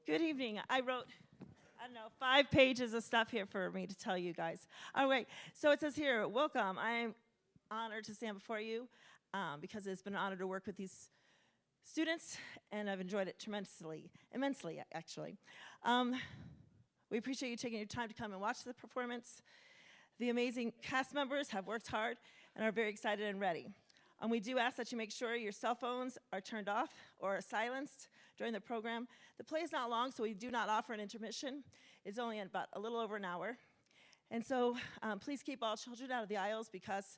Good evening. I wrote, 5 pages of stuff here for me to tell you guys. All right, so it says here, welcome. I am honored to stand before you because it's been an honor to work with these students, and I've enjoyed it immensely, actually. We appreciate you taking your time to come and watch the performance. The amazing cast members have worked hard and are very excited and ready. We do ask that you make sure your cell phones are turned off or silenced during the program. The play is not long, so we do not offer an intermission. It's only about a little over an hour. And so please keep all children out of the aisles because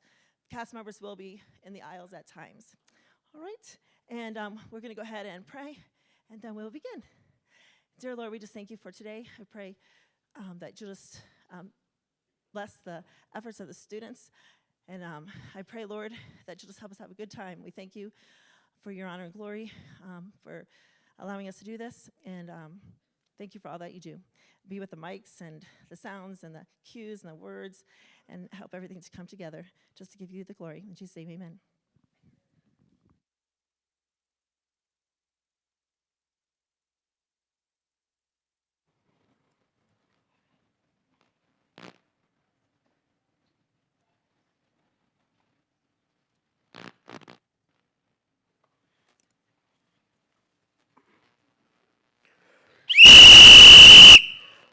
cast members will be in the aisles at times. All right, and we're going to go ahead and pray, and then we'll begin. Dear Lord, we just thank you for today. I pray that you just bless the efforts of the students. And I pray, Lord, that you'll just help us have a good time. We thank you for your honor and glory, for allowing us to do this. And thank you for all that you do. Be with the mics and the sounds and the cues and the words and help everything to come together just to give you the glory. In Jesus' name, amen.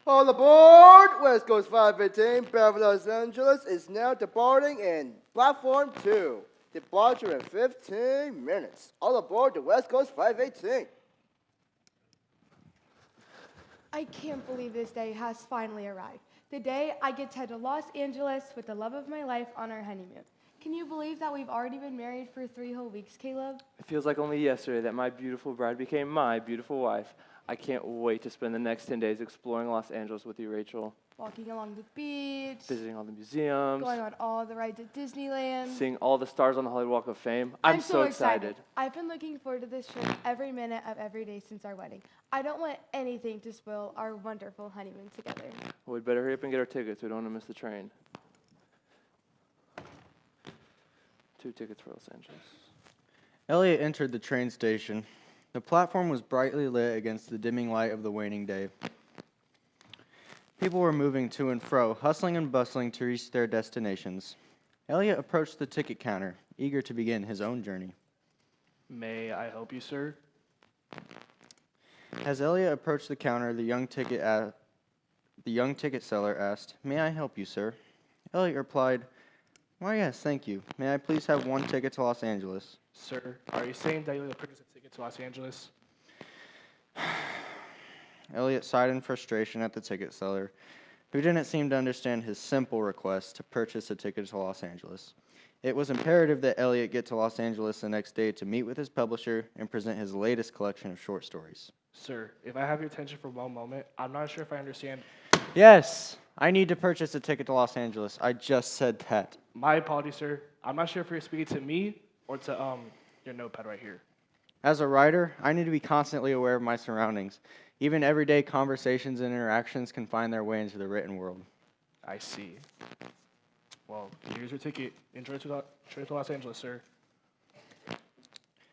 All aboard! West Coast 515, Beverly, Los Angeles is now departing in platform 2. Departure in 15 minutes. All aboard the West Coast 518. I can't believe this day has finally arrived. The day I get to head to Los Angeles with the love of my life on our honeymoon. Can you believe that we've already been married for 3 whole weeks, Caleb? It feels like only yesterday that my beautiful bride became my beautiful wife. I can't wait to spend the next 10 days exploring Los Angeles with you, Rachel. Walking along the beach, Visiting all the museums, going on all the rides at Disneyland. seeing all the stars on the Hollywood Walk of Fame. I'm so excited. I've been looking forward to this trip every minute of every day since our wedding. I don't want anything to spoil our wonderful honeymoon together. Well, we'd better hurry up and get our tickets. We don't want to miss the train. 2 tickets for Los Angeles. Elliot entered the train station. The platform was brightly lit against the dimming light of the waning day. People were moving to and fro, hustling and bustling to reach their destinations. Elliot approached the ticket counter, eager to begin his own journey. May I help you, sir? As Elliot approached the counter, the young ticket seller asked, "May I help you, sir?" Elliot replied, "Why, yes, thank you. May I please have 1 ticket to Los Angeles?" Sir, are you saying that you'll purchase a ticket to Los Angeles? Elliot sighed in frustration at the ticket seller, who didn't seem to understand his simple request to purchase a ticket to Los Angeles. It was imperative that Elliot get to Los Angeles the next day to meet with his publisher and present his latest collection of short stories. Sir, if I have your attention for one moment, I'm not sure if I understand. Yes, I need to purchase a ticket to Los Angeles. I just said that. My apologies, sir. I'm not sure if you're speaking to me or to your notepad right here. As a writer, I need to be constantly aware of my surroundings. Even everyday conversations and interactions can find their way into the written world. I see. Well, here's your ticket. Enjoy to Los Angeles, sir.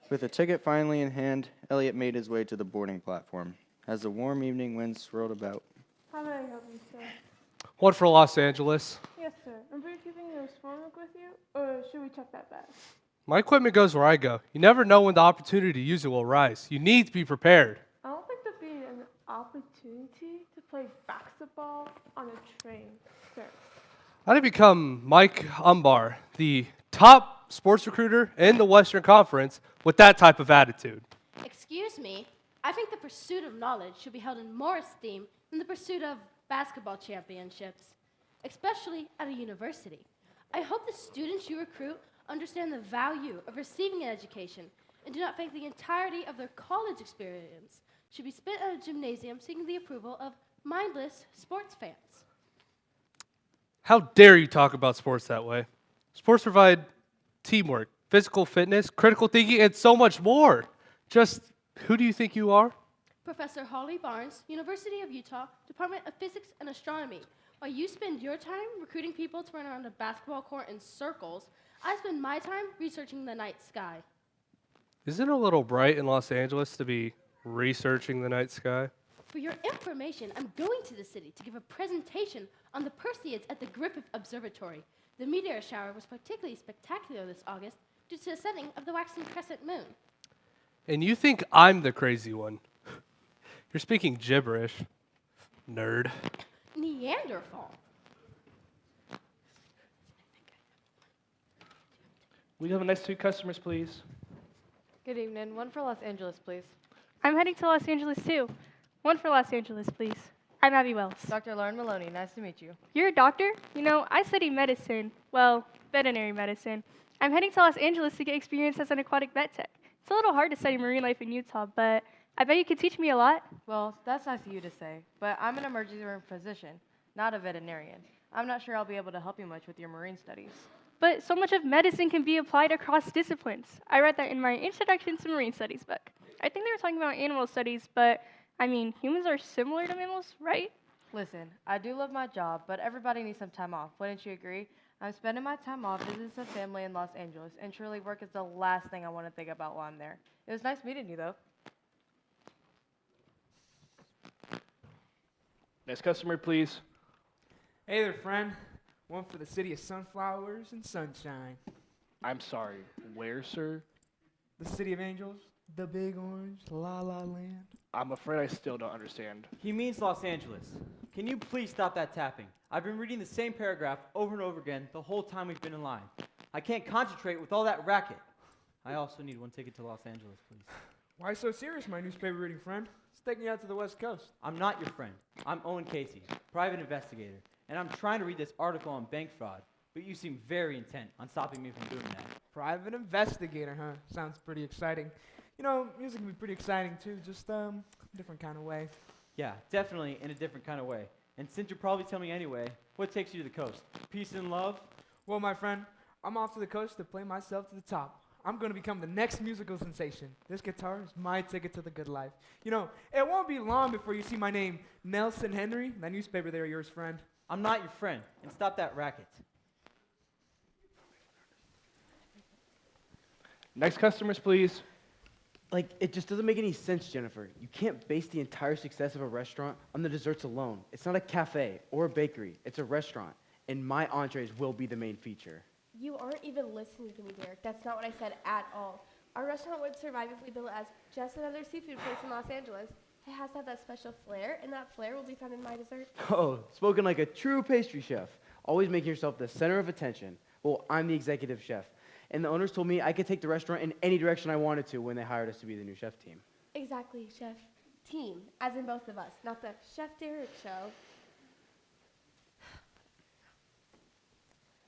With the ticket finally in hand, Elliot made his way to the boarding platform. As the warm evening wind swirled about, How may I help you, sir? One for Los Angeles. Yes, sir. Are you keeping your phone book with you, or should we check that bag? My equipment goes where I go. You never know when the opportunity to use it will arise. You need to be prepared. I don't think there'd be an opportunity to play basketball on a train, sir. I did become Mike Umbar, the top sports recruiter in the Western Conference, with that type of attitude. Excuse me, I think the pursuit of knowledge should be held in more esteem than the pursuit of basketball championships, especially at a university. I hope the students you recruit understand the value of receiving an education and do not think the entirety of their college experience should be spent at a gymnasium seeking the approval of mindless sports fans. How dare you talk about sports that way? Sports provide teamwork, physical fitness, critical thinking, and so much more. Just who do you think you are? Professor Holly Barnes, University of Utah, Department of Physics and Astronomy. While you spend your time recruiting people to run around a basketball court in circles, I spend my time researching the night sky. Isn't it a little bright in Los Angeles to be researching the night sky? For your information, I'm going to the city to give a presentation on the Perseids at the Griffith Observatory. The meteor shower was particularly spectacular this August due to the setting of the waxing crescent moon. And you think I'm the crazy one? You're speaking gibberish, nerd. Neanderthal. We have the next 2 customers, please. Good evening. One for Los Angeles, please. I'm heading to Los Angeles too. One for Los Angeles, please. I'm Abby Wells. Dr. Lauren Maloney, nice to meet you. You're a doctor? You know, I study medicine. Well, veterinary medicine. I'm heading to Los Angeles to get experience as an aquatic vet tech. It's a little hard to study marine life in Utah, but I bet you could teach me a lot. Well, that's nice of you to say, but I'm an emergency room physician, not a veterinarian. I'm not sure I'll be able to help you much with your marine studies. But so much of medicine can be applied across disciplines. I read that in my Introduction to Marine Studies book. I think they were talking about animal studies, but I mean, humans are similar to mammals, right? Listen, I do love my job, but everybody needs some time off. Wouldn't you agree? I'm spending my time off visiting some family in Los Angeles, and truly work is the last thing I want to think about while I'm there. It was nice meeting you, though. Next customer, please. Hey there, friend. One for the city of sunflowers and sunshine. I'm sorry, where, sir? The city of angels, the big orange, la la land. I'm afraid I still don't understand. He means Los Angeles. Can you please stop that tapping? I've been reading the same paragraph over and over again the whole time we've been in line. I can't concentrate with all that racket. I also need one ticket to Los Angeles, please. Why so serious, my newspaper reading friend? Let's take me out to the West Coast. I'm not your friend. I'm Owen Casey, private investigator, and I'm trying to read this article on bank fraud, but you seem very intent on stopping me from doing that. Private investigator, huh? Sounds pretty exciting. You know, music can be pretty exciting too, just different kind of way. Yeah, definitely in a different kind of way. And since you'll probably tell me anyway, what takes you to the coast? Peace and love? Well, my friend, I'm off to the coast to play myself to the top. I'm going to become the next musical sensation. This guitar is my ticket to the good life. You know, it won't be long before you see my name, Nelson Henry, that newspaper there, yours, friend. I'm not your friend, and stop that racket. Next customers, please. Like, it just doesn't make any sense, Jennifer. You can't base the entire success of a restaurant on the desserts alone. It's not a cafe or a bakery. It's a restaurant, and my entrees will be the main feature. You aren't even listening to me, Derek. That's not what I said at all. Our restaurant would survive if we built it as just another seafood place in Los Angeles. It has to have that special flair, and that flair will be found in my dessert. Oh, spoken like a true pastry chef. Always making yourself the center of attention. Well, I'm the executive chef, and the owners told me I could take the restaurant in any direction I wanted to when they hired us to be the new chef team. Exactly, chef. Team, as in both of us, not the Chef Derek show.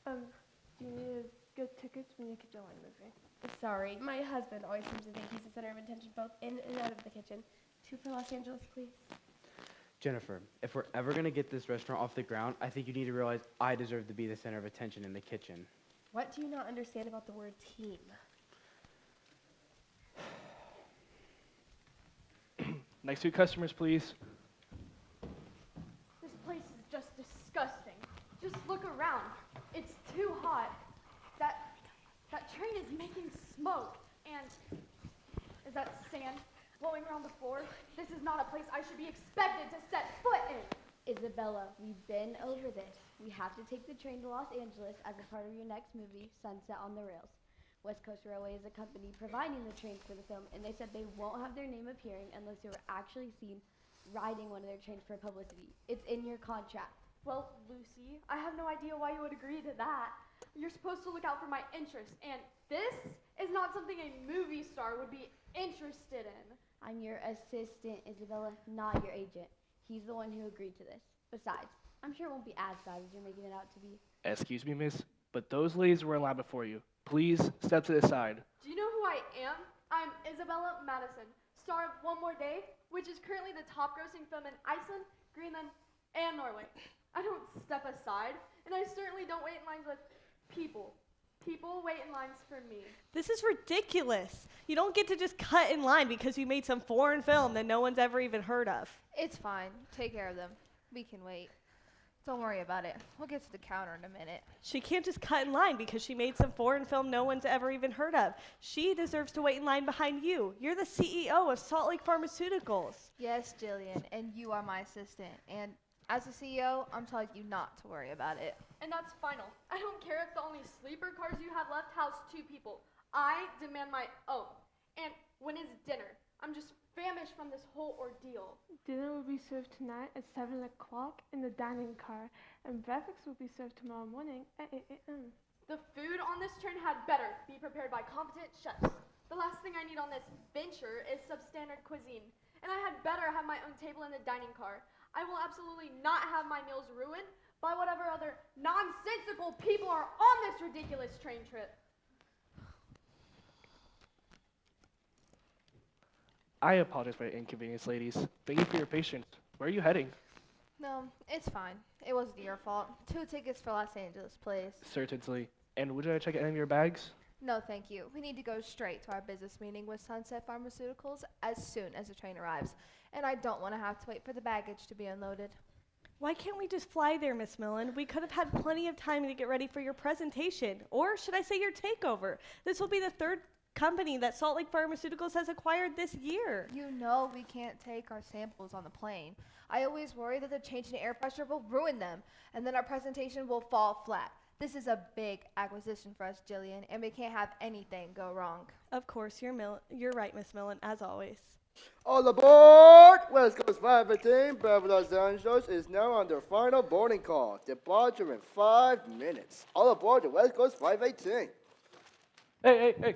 Do you need good tickets when you get your line moving? Sorry, my husband always seems to think he's the center of attention both in and out of the kitchen. 2 for Los Angeles, please. Jennifer, if we're ever going to get this restaurant off the ground, I think you need to realize I deserve to be the center of attention in the kitchen. What do you not understand about the word team? Next 2 customers, please. This place is just disgusting. Just look around. It's too hot. That train is making smoke. And is that sand blowing around the floor? This is not a place I should be expected to set foot in. Isabella, we've been over this. We have to take the train to Los Angeles as a part of your next movie, Sunset on the Rails. West Coast Railway is a company providing the trains for the film, and they said they won't have their name appearing unless they were actually seen riding one of their trains for publicity. It's in your contract. Well, Lucy, I have no idea why you would agree to that. You're supposed to look out for my interests, and this is not something a movie star would be interested in. I'm your assistant, Isabella, not your agent. He's the one who agreed to this. Besides, I'm sure it won't be as bad as you're making it out to be. Excuse me, miss, but those ladies were in line before you. Please step to the side. Do you know who I am? I'm Isabella Madison, star of One More Day, which is currently the top-grossing film in Iceland, Greenland, and Norway. I don't step aside, and I certainly don't wait in lines with people. People wait in lines for me. This is ridiculous. You don't get to just cut in line because you made some foreign film that no one's ever even heard of. It's fine. Take care of them. We can wait. Don't worry about it. We'll get to the counter in a minute. She can't just cut in line because she made some foreign film no one's ever even heard of. She deserves to wait in line behind you. You're the CEO of Salt Lake Pharmaceuticals. Yes, Jillian, and you are my assistant. And as a CEO, I'm telling you not to worry about it. And that's final. I don't care if the only sleeper cars you have left house 2 people. I demand my own. And when is dinner? I'm just famished from this whole ordeal. Dinner will be served tonight at 7 o'clock in the dining car, and breakfast will be served tomorrow morning at 8 a.m. The food on this train had better be prepared by competent chefs. The last thing I need on this venture is substandard cuisine, and I had better have my own table in the dining car. I will absolutely not have my meals ruined by whatever other nonsensical people are on this ridiculous train trip. I apologize for the inconvenience, ladies. Thank you for your patience. Where are you heading? No, it's fine. It wasn't your fault. 2 tickets for Los Angeles, please. Certainly. And would you check any of your bags? No, thank you. We need to go straight to our business meeting with Sunset Pharmaceuticals as soon as the train arrives. And I don't want to have to wait for the baggage to be unloaded. Why can't we just fly there, Miss Millen? We could have had plenty of time to get ready for your presentation. Or should I say your takeover? This will be the 3rd company that Salt Lake Pharmaceuticals has acquired this year. You know we can't take our samples on the plane. I always worry that the change in air pressure will ruin them, and then our presentation will fall flat. This is a big acquisition for us, Jillian, and we can't have anything go wrong. Of course, you're right, Miss Millen, as always. All aboard! West Coast 515, Beverly, Los Angeles is now on their final boarding call. Departure in 5 minutes. All aboard the West Coast 518. Hey.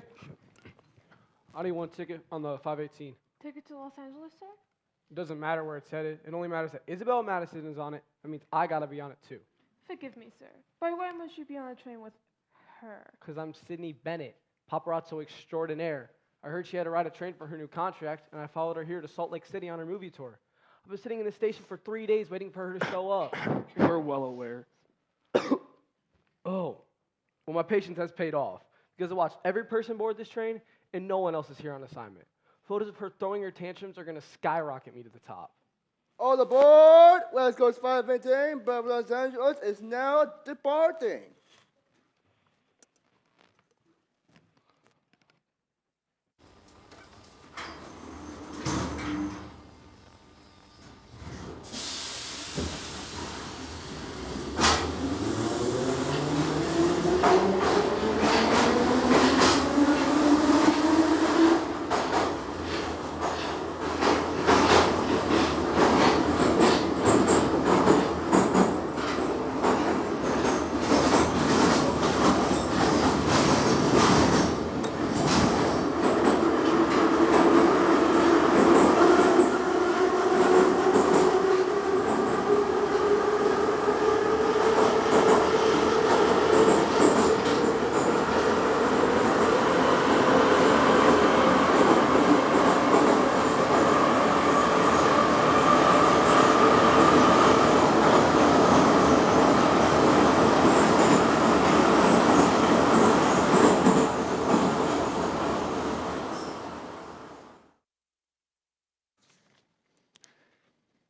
I need 1 ticket on the 518. Ticket to Los Angeles, sir? It doesn't matter where it's headed. It only matters that Isabel Madison is on it. That means I gotta be on it too. Forgive me, sir. But why must you be on a train with her? Because I'm Sydney Bennett, paparazzo extraordinaire. I heard she had to ride a train for her new contract, and I followed her here to Salt Lake City on her movie tour. I've been sitting in the station for 3 days waiting for her to show up. We're well aware. Oh, well, my patience has paid off because I watched every person board this train, and no one else is here on assignment. Photos of her throwing her tantrums are going to skyrocket me to the top. All aboard! West Coast 518, Beverly, Los Angeles is now departing.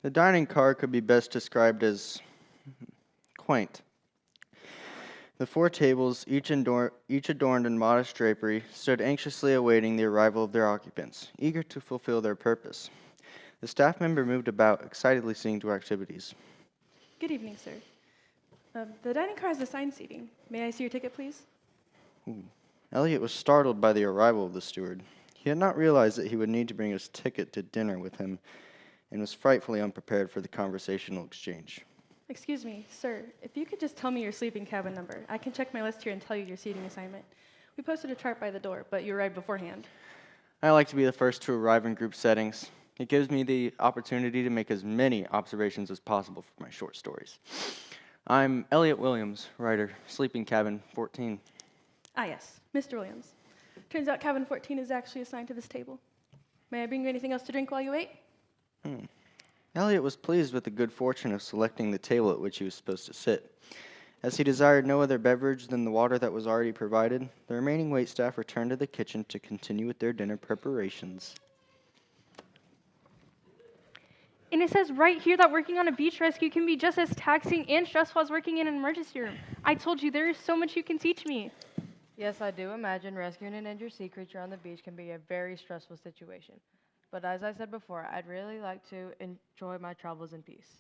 The dining car could be best described as quaint. The 4 tables, each adorned in modest drapery, stood anxiously awaiting the arrival of their occupants, eager to fulfill their purpose. The staff member moved about, excitedly seeing to activities. Good evening, sir. The dining car has assigned seating. May I see your ticket, please? Elliot was startled by the arrival of the steward. He had not realized that he would need to bring his ticket to dinner with him, and was frightfully unprepared for the conversational exchange. Excuse me, sir. If you could just tell me your sleeping cabin number, I can check my list here and tell you your seating assignment. We posted a chart by the door, but you arrived beforehand. I like to be the first to arrive in group settings. It gives me the opportunity to make as many observations as possible for my short stories. I'm Elliot Williams, writer, sleeping cabin 14. Ah, yes, Mr. Williams. Turns out cabin 14 is actually assigned to this table. May I bring you anything else to drink while you wait? Elliot was pleased with the good fortune of selecting the table at which he was supposed to sit. As he desired no other beverage than the water that was already provided, the remaining waitstaff returned to the kitchen to continue with their dinner preparations. And it says right here that working on a beach rescue can be just as taxing and stressful as working in an emergency room. I told you, there is so much you can teach me. Yes, I do imagine rescuing an injured sea creature on the beach can be a very stressful situation. But as I said before, I'd really like to enjoy my travels in peace.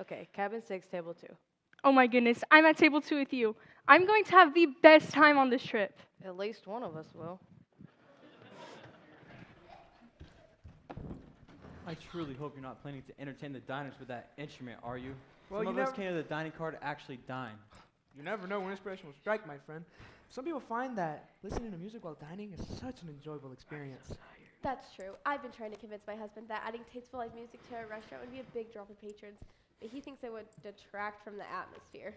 Okay, cabin 6, table 2. Oh my goodness, I'm at table 2 with you. I'm going to have the best time on this trip. At least one of us will. I truly hope you're not planning to entertain the diners with that instrument, are you? Well, Some you of us never- came to the dining car to actually dine. You never know when inspiration will strike, my friend. Some people find that listening to music while dining is such an enjoyable experience. That's true. I've been trying to convince my husband that adding tasteful live music to our restaurant would be a big draw for patrons, but he thinks it would detract from the atmosphere.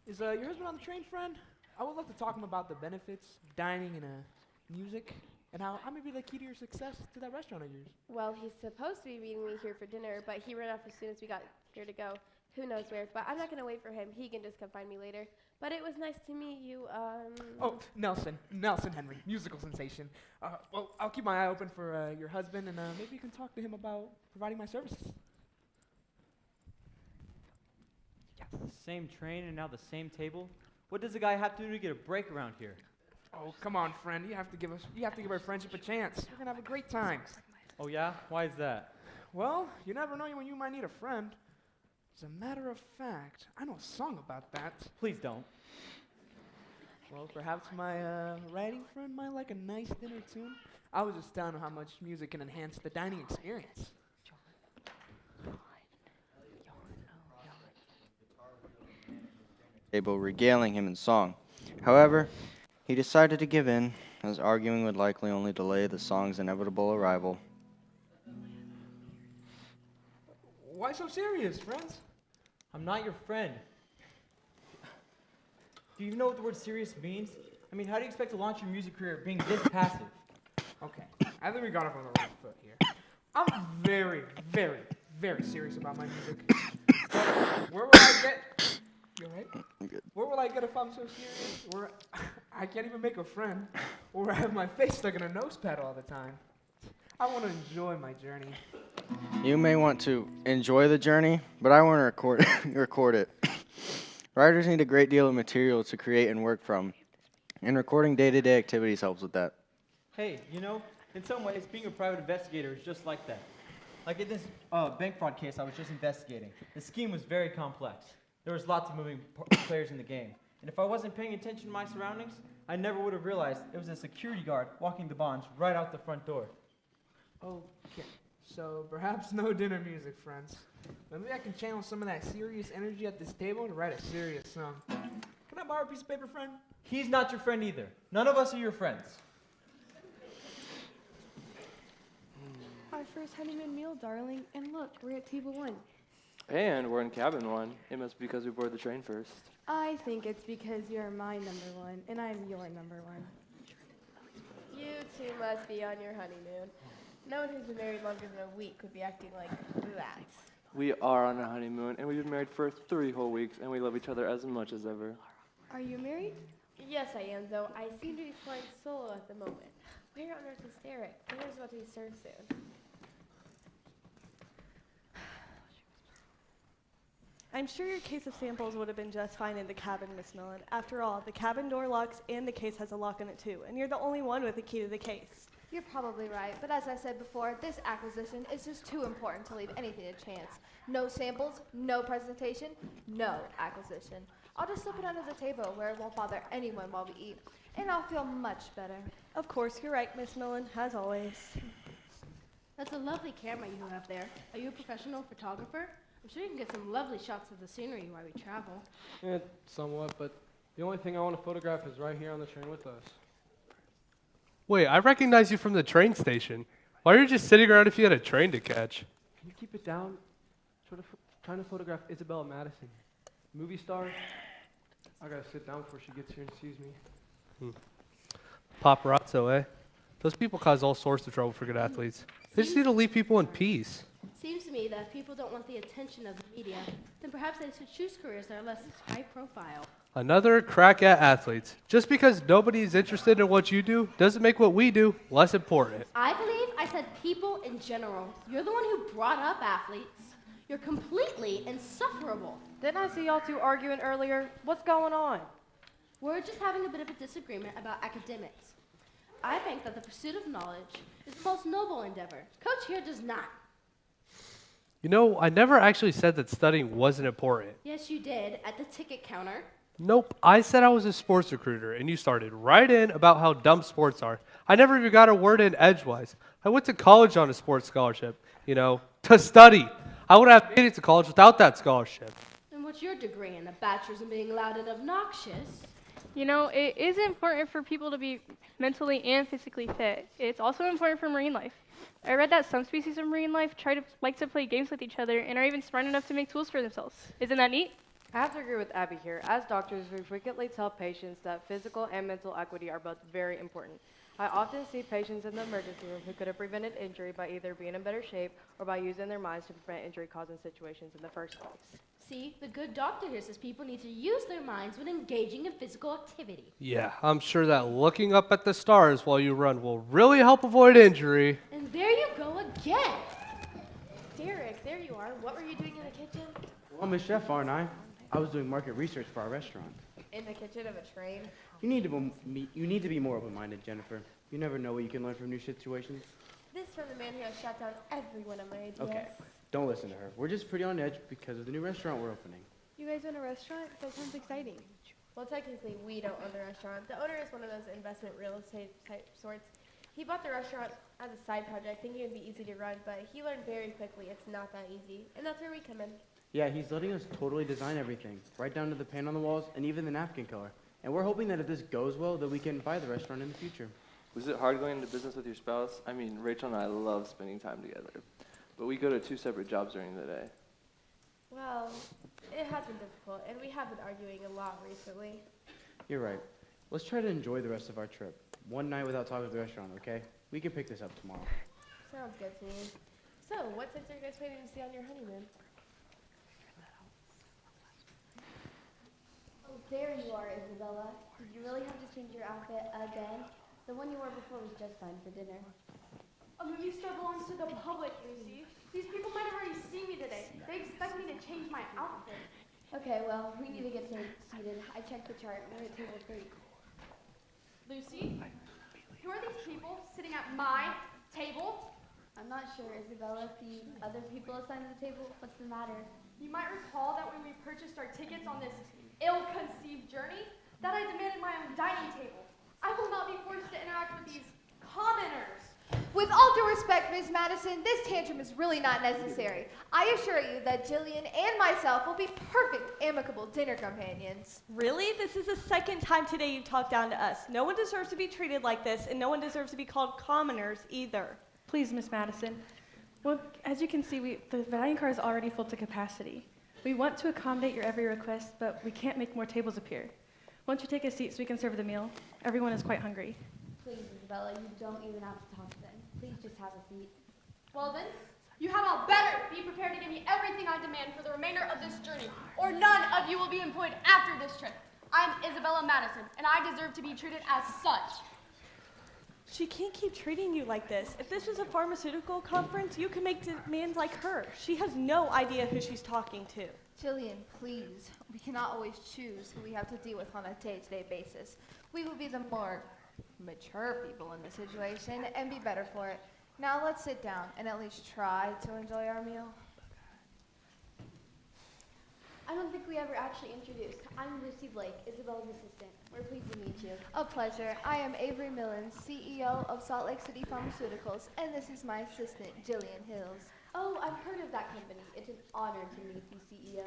Is your husband on the train, friend? I would love to talk to him about the benefits of dining and music and how I may be the key to your success to that restaurant of yours. Well, he's supposed to be meeting me here for dinner, but he ran off as soon as we got here to go. Who knows where, but I'm not going to wait for him. He can just come find me later. But it was nice to meet you. Oh, Nelson Henry, musical sensation. Well, I'll keep my eye open for your husband, and maybe you can talk to him about providing my services. Same train and now the same table? What does a guy have to do to get a break around here? Oh, come on, friend. You have to give our friendship a chance. We're gonna have a great time. Oh yeah? Why is that? Well, you never know when you might need a friend. As a matter of fact, I know a song about that. Please don't. Well, perhaps my writing friend might like a nice dinner tune. I was just telling him how much music can enhance the dining experience. Table regaling him in song. However, he decided to give in, as arguing would likely only delay the song's inevitable arrival. Why so serious, friends? I'm not your friend. Do you even know what the word serious means? I mean, how do you expect to launch your music career being this passive? Okay, I think we got off on the wrong foot here. I'm very, very, very serious about my music. But where will I get? You alright? Where will I get if I'm so serious? Where I can't even make a friend, or I have my face stuck in a nose pad all the time. I want to enjoy my journey. You may want to enjoy the journey, but I want to record it. Writers need a great deal of material to create and work from, and recording day-to-day activities helps with that. Hey, you know, in some ways, being a private investigator is just like that. Like in this bank fraud case I was just investigating, the scheme was very complex. There was lots of moving players in the game. And if I wasn't paying attention to my surroundings, I never would have realized it was a security guard walking the bonds right out the front door. Okay, so perhaps no dinner music, friends. Maybe I can channel some of that serious energy at this table to write a serious song. Can I borrow a piece of paper, friend? He's not your friend either. None of us are your friends. Our first honeymoon meal, darling. And look, we're at table 1. And we're in cabin 1. It must be because we boarded the train first. I think it's because you're my number 1, and I'm your number 1. You two must be on your honeymoon. No one who's been married longer than a week would be acting like that. We are on a honeymoon, and we've been married for 3 whole weeks, and we love each other as much as ever. Are you married? Yes, I am, though I seem to be flying solo at the moment. Where on earth is Derek? Dinner's about to be served soon. I'm sure your case of samples would have been just fine in the cabin, Miss Millen. After all, the cabin door locks and the case has a lock on it too, and you're the only one with a key to the case. You're probably right, but as I said before, this acquisition is just too important to leave anything to chance. No samples, no presentation, no acquisition. I'll just slip it under the table where it won't bother anyone while we eat, and I'll feel much better. Of course, you're right, Miss Millen, as always. That's a lovely camera you have there. Are you a professional photographer? I'm sure you can get some lovely shots of the scenery while we travel. Yeah, somewhat, but the only thing I want to photograph is right here on the train with us. Wait, I recognize you from the train station. Why are you just sitting around if you had a train to catch? Can you keep it down? Trying to photograph Isabella Madison, movie star. I gotta sit down before she gets here and sees me. Paparazzo, eh? Those people cause all sorts of trouble for good athletes. They just need to leave people in peace. Seems to me that if people don't want the attention of the media, then perhaps they should choose careers that are less high profile. Another crack at athletes. Just because nobody is interested in what you do doesn't make what we do less important. I believe I said people in general. You're the one who brought up athletes. You're completely insufferable. Didn't I see y'all two arguing earlier? What's going on? We're just having a bit of a disagreement about academics. I think that the pursuit of knowledge is the most noble endeavor. Coach here does not. You know, I never actually said that studying wasn't important. Yes, you did at the ticket counter. Nope, I said I was a sports recruiter, and you started right in about how dumb sports are. I never even got a word in edgewise. I went to college on a sports scholarship, to study. I would have made it to college without that scholarship. And what's your degree in? A bachelor's in being loud and obnoxious? You know, it is important for people to be mentally and physically fit. It's also important for marine life. I read that some species of marine life like to play games with each other and are even smart enough to make tools for themselves. Isn't that neat? I have to agree with Abby here. As doctors, we frequently tell patients that physical and mental equity are both very important. I often see patients in the emergency room who could have prevented injury by either being in better shape or by using their minds to prevent injury-causing situations in the first place. See, the good doctor here says people need to use their minds when engaging in physical activity. Yeah, I'm sure that looking up at the stars while you run will really help avoid injury. And there you go again. Derek, there you are. What were you doing in the kitchen? Well, I'm a chef, aren't I? I was doing market research for our restaurant. In the kitchen of a train? You need to be more open-minded, Jennifer. You never know what you can learn from new situations. This from the man who has shot down every one of my ideas. Okay, don't listen to her. We're just pretty on edge because of the new restaurant we're opening. You guys own a restaurant? That sounds exciting. Well, technically, we don't own the restaurant. The owner is one of those investment real estate type sorts. He bought the restaurant as a side project, thinking it would be easy to run, but he learned very quickly it's not that easy. And that's where we come in. Yeah, he's letting us totally design everything, right down to the paint on the walls and even the napkin color. And we're hoping that if this goes well, that we can buy the restaurant in the future. Was it hard going into business with your spouse? I mean, Rachel and I love spending time together, but we go to 2 separate jobs during the day. Well, it has been difficult, and we have been arguing a lot recently. You're right. Let's try to enjoy the rest of our trip. One night without talking to the restaurant, okay? We can pick this up tomorrow. Sounds good to me. So, what sites are you guys planning to see on your honeymoon? Oh, there you are, Isabella. Did you really have to change your outfit again? The one you wore before was just fine for dinner. A movie star belongs to the public, Lucy. These people might have already seen me today. They expect me to change my outfit. Okay, well, we need to get seated. I checked the chart. We're at table 3. Lucy, who are these people sitting at my table? I'm not sure, Isabella. The other people assigned to the table, what's the matter? You might recall that when we purchased our tickets on this ill-conceived journey, that I demanded my own dining table. I will not be forced to interact with these commoners. With all due respect, Ms. Madison, this tantrum is really not necessary. I assure you that Jillian and myself will be perfect, amicable dinner companions. Really? This is the second time today you've talked down to us. No one deserves to be treated like this, and no one deserves to be called commoners either. Please, Miss Madison. Well, as you can see, the dining car is already full to capacity. We want to accommodate your every request, but we can't make more tables appear. Won't you take a seat so we can serve the meal? Everyone is quite hungry. Please, Isabella, you don't even have to talk then. Please just have a seat. Well then, you had all better be prepared to give me everything I demand for the remainder of this journey, or none of you will be employed after this trip. I'm Isabella Madison, and I deserve to be treated as such. She can't keep treating you like this. If this was a pharmaceutical conference, you could make demands like her. She has no idea who she's talking to. Jillian, please. We cannot always choose who we have to deal with on a day-to-day basis. We will be the more mature people in the situation and be better for it. Now let's sit down and at least try to enjoy our meal. I don't think we ever actually introduced. I'm Lucy Blake, Isabella's assistant. We're pleased to meet you. A pleasure. I am Avery Millen, CEO of Salt Lake City Pharmaceuticals, and this is my assistant, Jillian Hills. Oh, I've heard of that company. It's an honor to meet the CEO.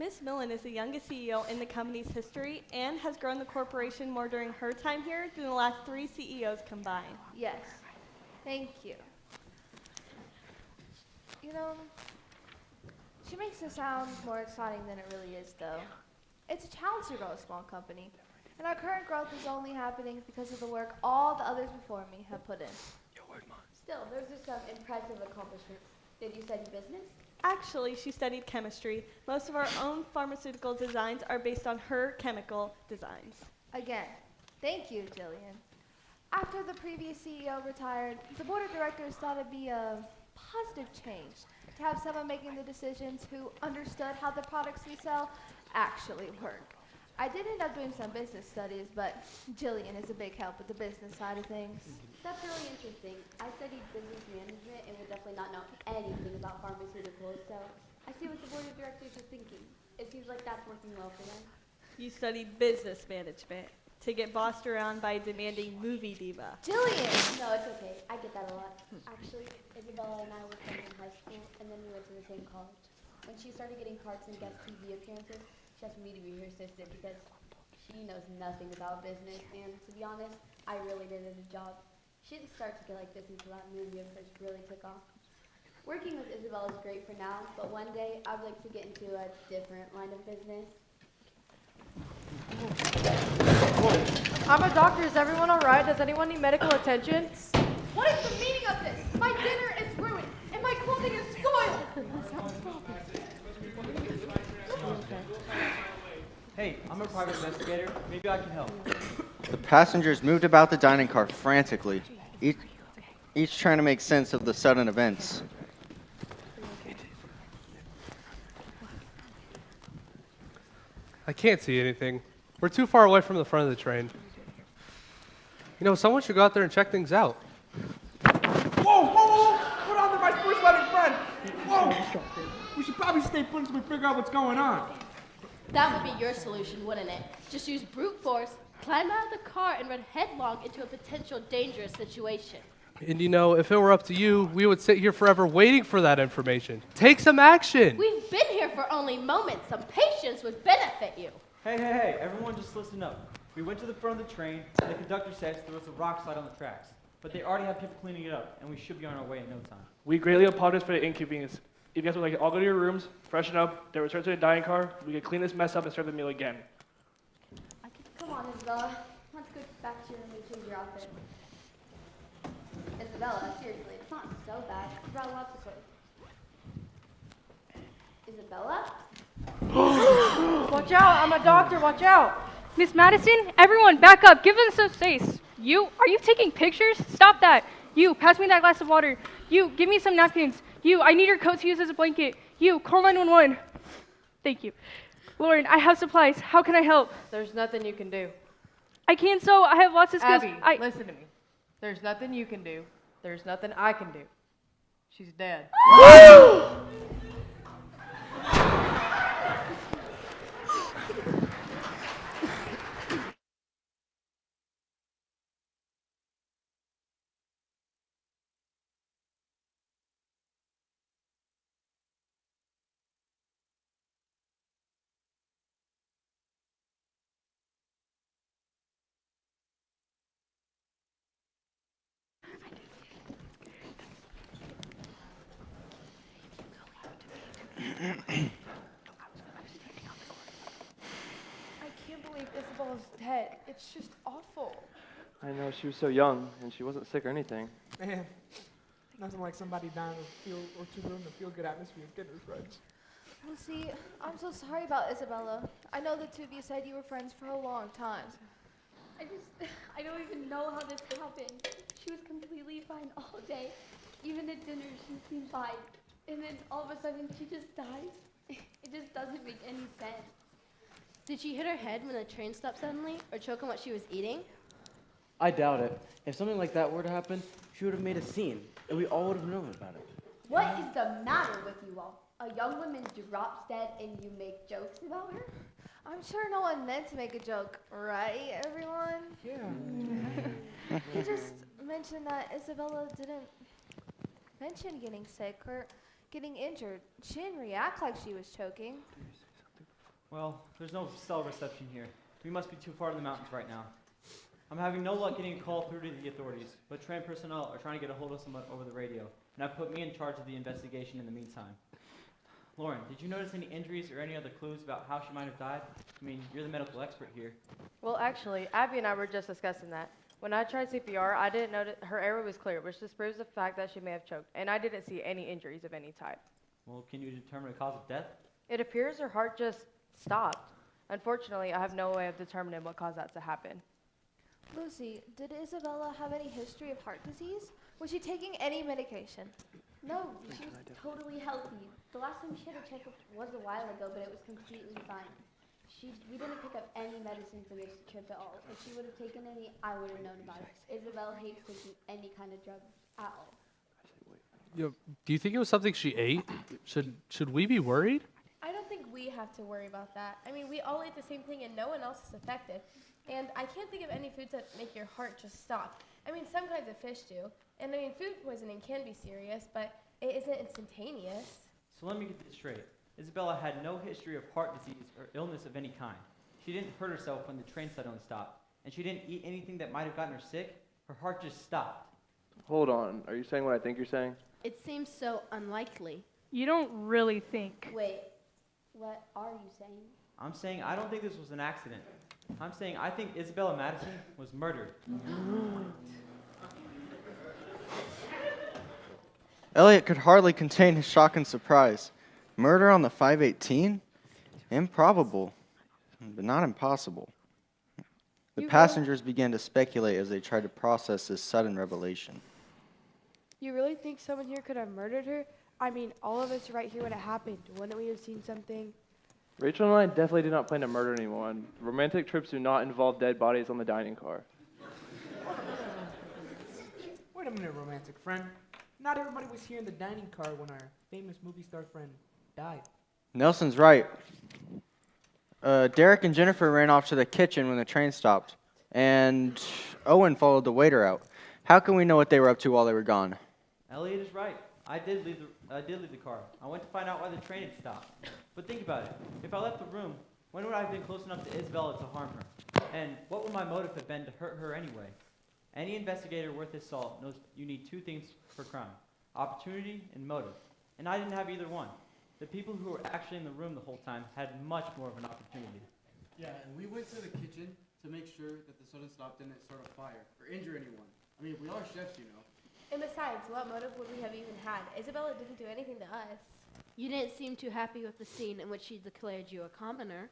Miss Millen is the youngest CEO in the company's history and has grown the corporation more during her time here than the last 3 CEOs combined. Yes. Thank you. You know, she makes it sound more exciting than it really is, though. It's a challenge to grow a small company, and our current growth is only happening because of the work all the others before me have put in. Still, those are some impressive accomplishments. Did you study business? Actually, she studied chemistry. Most of our own pharmaceutical designs are based on her chemical designs. Again, thank you, Jillian. After the previous CEO retired, the board of directors thought it'd be a positive change to have someone making the decisions who understood how the products we sell actually work. I did end up doing some business studies, but Jillian is a big help with the business side of things. That's really interesting. I studied business management and would definitely not know anything about pharmaceuticals, so I see what the board of directors are thinking. It seems like that's working well for them. You studied business management to get bossed around by a demanding movie diva. Jillian! No, it's okay. I get that a lot. Actually, Isabella and I were friends in high school, and then we went to the same college. When she started getting parts and guest TV appearances, she asked me to be her assistant because she knows nothing about business, and to be honest, I really did it as a job. She didn't start to get like this until that movie of hers really took off. Working with Isabella is great for now, but one day I'd like to get into a different line of business. I'm a doctor. Is everyone all right? Does anyone need medical attention? What is the meaning of this? My dinner is ruined, and my clothing is spoiled. Hey, I'm a private investigator. Maybe I can help. The passengers moved about the dining car frantically, each trying to make sense of the sudden events. I can't see anything. We're too far away from the front of the train. You know, someone should go out there and check things out. Whoa, whoa, whoa! Put on my first letting friend! Whoa! We should probably stay put until we figure out what's going on. That would be your solution, wouldn't it? Just use brute force, climb out of the car, and run headlong into a potential dangerous situation. And you know, if it were up to you, we would sit here forever waiting for that information. Take some action. We've been here for only moments. Some patience would benefit you. Hey, everyone just listen up. We went to the front of the train, and the conductor says there was a rock slide on the tracks. But they already have people cleaning it up, and we should be on our way in no time. We greatly apologize for the inconvenience. If you guys would like to all go to your rooms, freshen up, then return to the dining car, we can clean this mess up and serve the meal again. Come on, Isabella. Let's go back to your room and change your outfit. Isabella, seriously, it's not so bad. You brought lots of clothes. Isabella? Watch out! I'm a doctor. Watch out! Miss Madison, everyone back up. Give them some space. Are you taking pictures? Stop that. You, pass me that glass of water. You, give me some napkins. You, I need your coat to use as a blanket. You, call 911. Thank you. Lauren, I have supplies. How can I help? There's nothing you can do. I can sew. I have lots of skills. Abby, listen to me. There's nothing you can do. There's nothing I can do. She's dead. I can't believe Isabella's dead. It's just awful. I know, she was so young, and she wasn't sick or anything. Man, nothing like somebody dying or two in a feel-good atmosphere of dinner, friends. Lucy, I'm so sorry about Isabella. I know the two of you said you were friends for a long time. I don't even know how this happened. She was completely fine all day. Even at dinner, she seemed fine. And then all of a sudden, she just dies. It just doesn't make any sense. Did she hit her head when the train stopped suddenly, or choke on what she was eating? I doubt it. If something like that were to happen, she would have made a scene, and we all would have known about it. What is the matter with you all? A young woman drops dead and you make jokes about her? I'm sure no one meant to make a joke, right, everyone? Yeah. He just mentioned that Isabella didn't mention getting sick or getting injured. She didn't react like she was choking. Well, there's no cell reception here. We must be too far in the mountains right now. I'm having no luck getting a call through to the authorities, but train personnel are trying to get a hold of someone over the radio, and I've put me in charge of the investigation in the meantime. Lauren, did you notice any injuries or any other clues about how she might have died? I mean, you're the medical expert here. Well, actually, Abby and I were just discussing that. When I tried CPR, I didn't notice her airway was clear, which just proves the fact that she may have choked, and I didn't see any injuries of any type. Well, can you determine the cause of death? It appears her heart just stopped. Unfortunately, I have no way of determining what caused that to happen. Lucy, did Isabella have any history of heart disease? Was she taking any medication? No, she was totally healthy. The last time she had a checkup was a while ago, but it was completely fine. We didn't pick up any medicine for this trip at all. If she would have taken any, I would have known about it. Isabel hates taking any kind of drug at all. Do you think it was something she ate? Should we be worried? I don't think we have to worry about that. I mean, we all eat the same thing and no one else is affected. And I can't think of any foods that make your heart just stop. I mean, some kinds of fish do. And I mean, food poisoning can be serious, but it isn't instantaneous. So let me get this straight. Isabella had no history of heart disease or illness of any kind. She didn't hurt herself when the train suddenly stopped. And she didn't eat anything that might have gotten her sick. Her heart just stopped. Hold on. Are you saying what I think you're saying? It seems so unlikely. You don't really think. Wait, what are you saying? I'm saying I don't think this was an accident. I'm saying I think Isabella Madison was murdered. Elliot could hardly contain his shock and surprise. Murder on the 518? Improbable, but not impossible. The passengers began to speculate as they tried to process this sudden revelation. You really think someone here could have murdered her? I mean, all of us are right here when it happened. Wouldn't we have seen something? Rachel and I definitely did not plan to murder anyone. Romantic trips do not involve dead bodies on the dining car. Wait a minute, romantic friend. Not everybody was here in the dining car when our famous movie star friend died. Nelson's right. Derek and Jennifer ran off to the kitchen when the train stopped, and Owen followed the waiter out. How can we know what they were up to while they were gone? Elliot is right. I did leave the car. I went to find out why the train had stopped. But think about it. If I left the room, when would I have been close enough to Isabella to harm her? And what would my motive have been to hurt her anyway? Any investigator worth his salt knows you need two things for crime: opportunity and motive. And I didn't have either one. The people who were actually in the room the whole time had much more of an opportunity. Yeah, and we went to the kitchen to make sure that the sudden stop didn't start a fire or injure anyone. I mean, we are chefs, you know. And besides, what motive would we have even had? Isabella didn't do anything to us. You didn't seem too happy with the scene in which she declared you a commoner.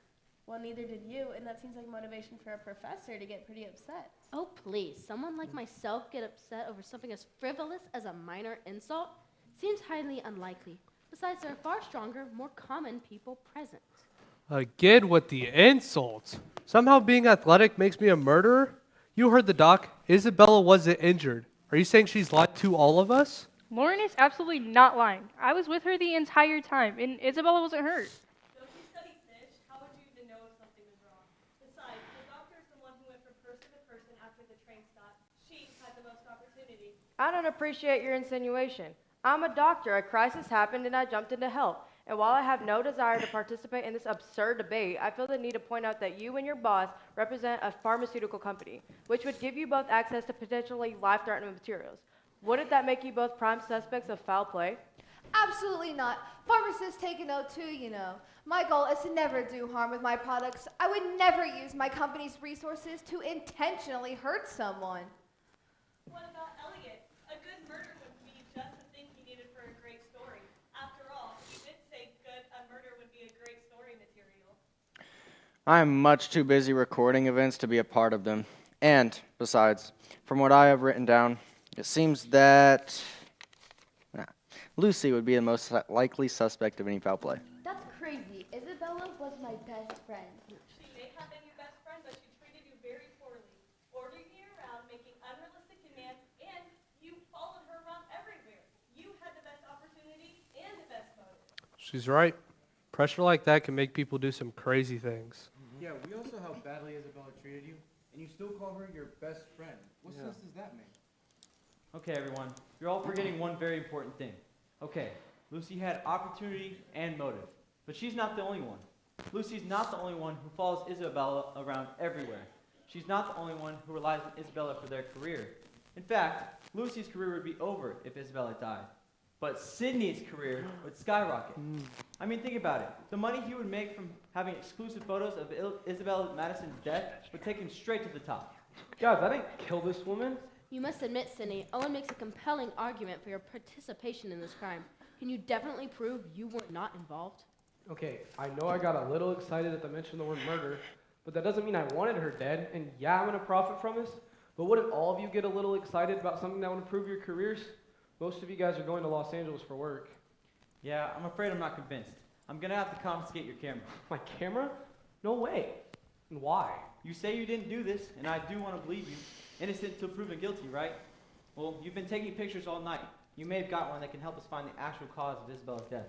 Well, neither did you, and that seems like motivation for a professor to get pretty upset. Oh, please. Someone like myself get upset over something as frivolous as a minor insult? Seems highly unlikely. Besides, there are far stronger, more common people present. Again with the insults. Somehow being athletic makes me a murderer? You heard the doc. Isabella wasn't injured. Are you saying she's lied to all of us? Lauren is absolutely not lying. I was with her the entire time, and Isabella wasn't hurt. Don't you study fish? How would you even know if something was wrong? Besides, the doctor's the one who went from person to person after the train stopped. She had the most opportunity. I don't appreciate your insinuation. I'm a doctor. A crisis happened and I jumped in to help. And while I have no desire to participate in this absurd debate, I feel the need to point out that you and your boss represent a pharmaceutical company, which would give you both access to potentially life-threatening materials. Wouldn't that make you both prime suspects of foul play? Absolutely not. Pharmacists take a note too, you know. My goal is to never do harm with my products. I would never use my company's resources to intentionally hurt someone. What about Elliot? A good murder would be just the thing he needed for a great story. After all, he did say a murder would be a great story material. I am much too busy recording events to be a part of them. And, besides, from what I have written down, it seems that Lucy would be the most likely suspect of any foul play. That's crazy. Isabella was my best friend. She may have been your best friend, but she treated you very poorly, ordering you around, making unrealistic demands, and you followed her around everywhere. You had the best opportunity and the best motive. She's right. Pressure like that can make people do some crazy things. Yeah, we also how badly Isabella treated you, and you still call her your best friend. What sense does that make? Okay, everyone. You're all forgetting one very important thing. Okay, Lucy had opportunity and motive, but she's not the only one. Lucy's not the only one who follows Isabella around everywhere. She's not the only one who relies on Isabella for their career. In fact, Lucy's career would be over if Isabella died. But Sydney's career would skyrocket. I mean, think about it. The money he would make from having exclusive photos of Isabella Madison's death would take him straight to the top. Guys, I didn't kill this woman. You must admit, Sydney, Owen makes a compelling argument for your participation in this crime. Can you definitely prove you were not involved? Okay, I know I got a little excited at the mention of the word murder, but that doesn't mean I wanted her dead, and yeah, I'm gonna profit from this, But wouldn't all of you get a little excited about something that would improve your careers? Most of you guys are going to Los Angeles for work. Yeah, I'm afraid I'm not convinced. I'm gonna have to confiscate your camera. My camera? No way. And why? You say you didn't do this, and I do want to believe you. Innocent till proven guilty, right? Well, you've been taking pictures all night. You may have got one that can help us find the actual cause of Isabella's death.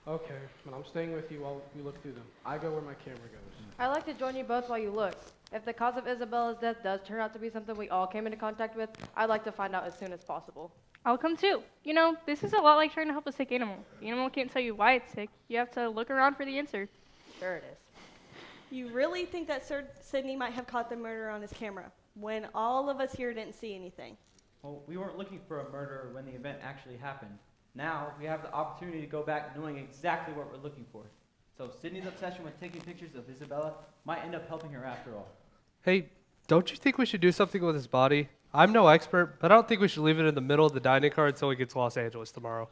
Okay, but I'm staying with you while we look through them. I go where my camera goes. I'd like to join you both while you look. If the cause of Isabella's death does turn out to be something we all came into contact with, I'd like to find out as soon as possible. I'll come too. You know, this is a lot like trying to help a sick animal. The animal can't tell you why it's sick. You have to look around for the answer. Sure it is. You really think that Sir Sidney might have caught the murderer on his camera when all of us here didn't see anything? Well, we weren't looking for a murderer when the event actually happened. Now, we have the opportunity to go back knowing exactly what we're looking for. So Sydney's obsession with taking pictures of Isabella might end up helping her after all. Hey, don't you think we should do something with his body? I'm no expert, but I don't think we should leave it in the middle of the dining car until we get to Los Angeles tomorrow.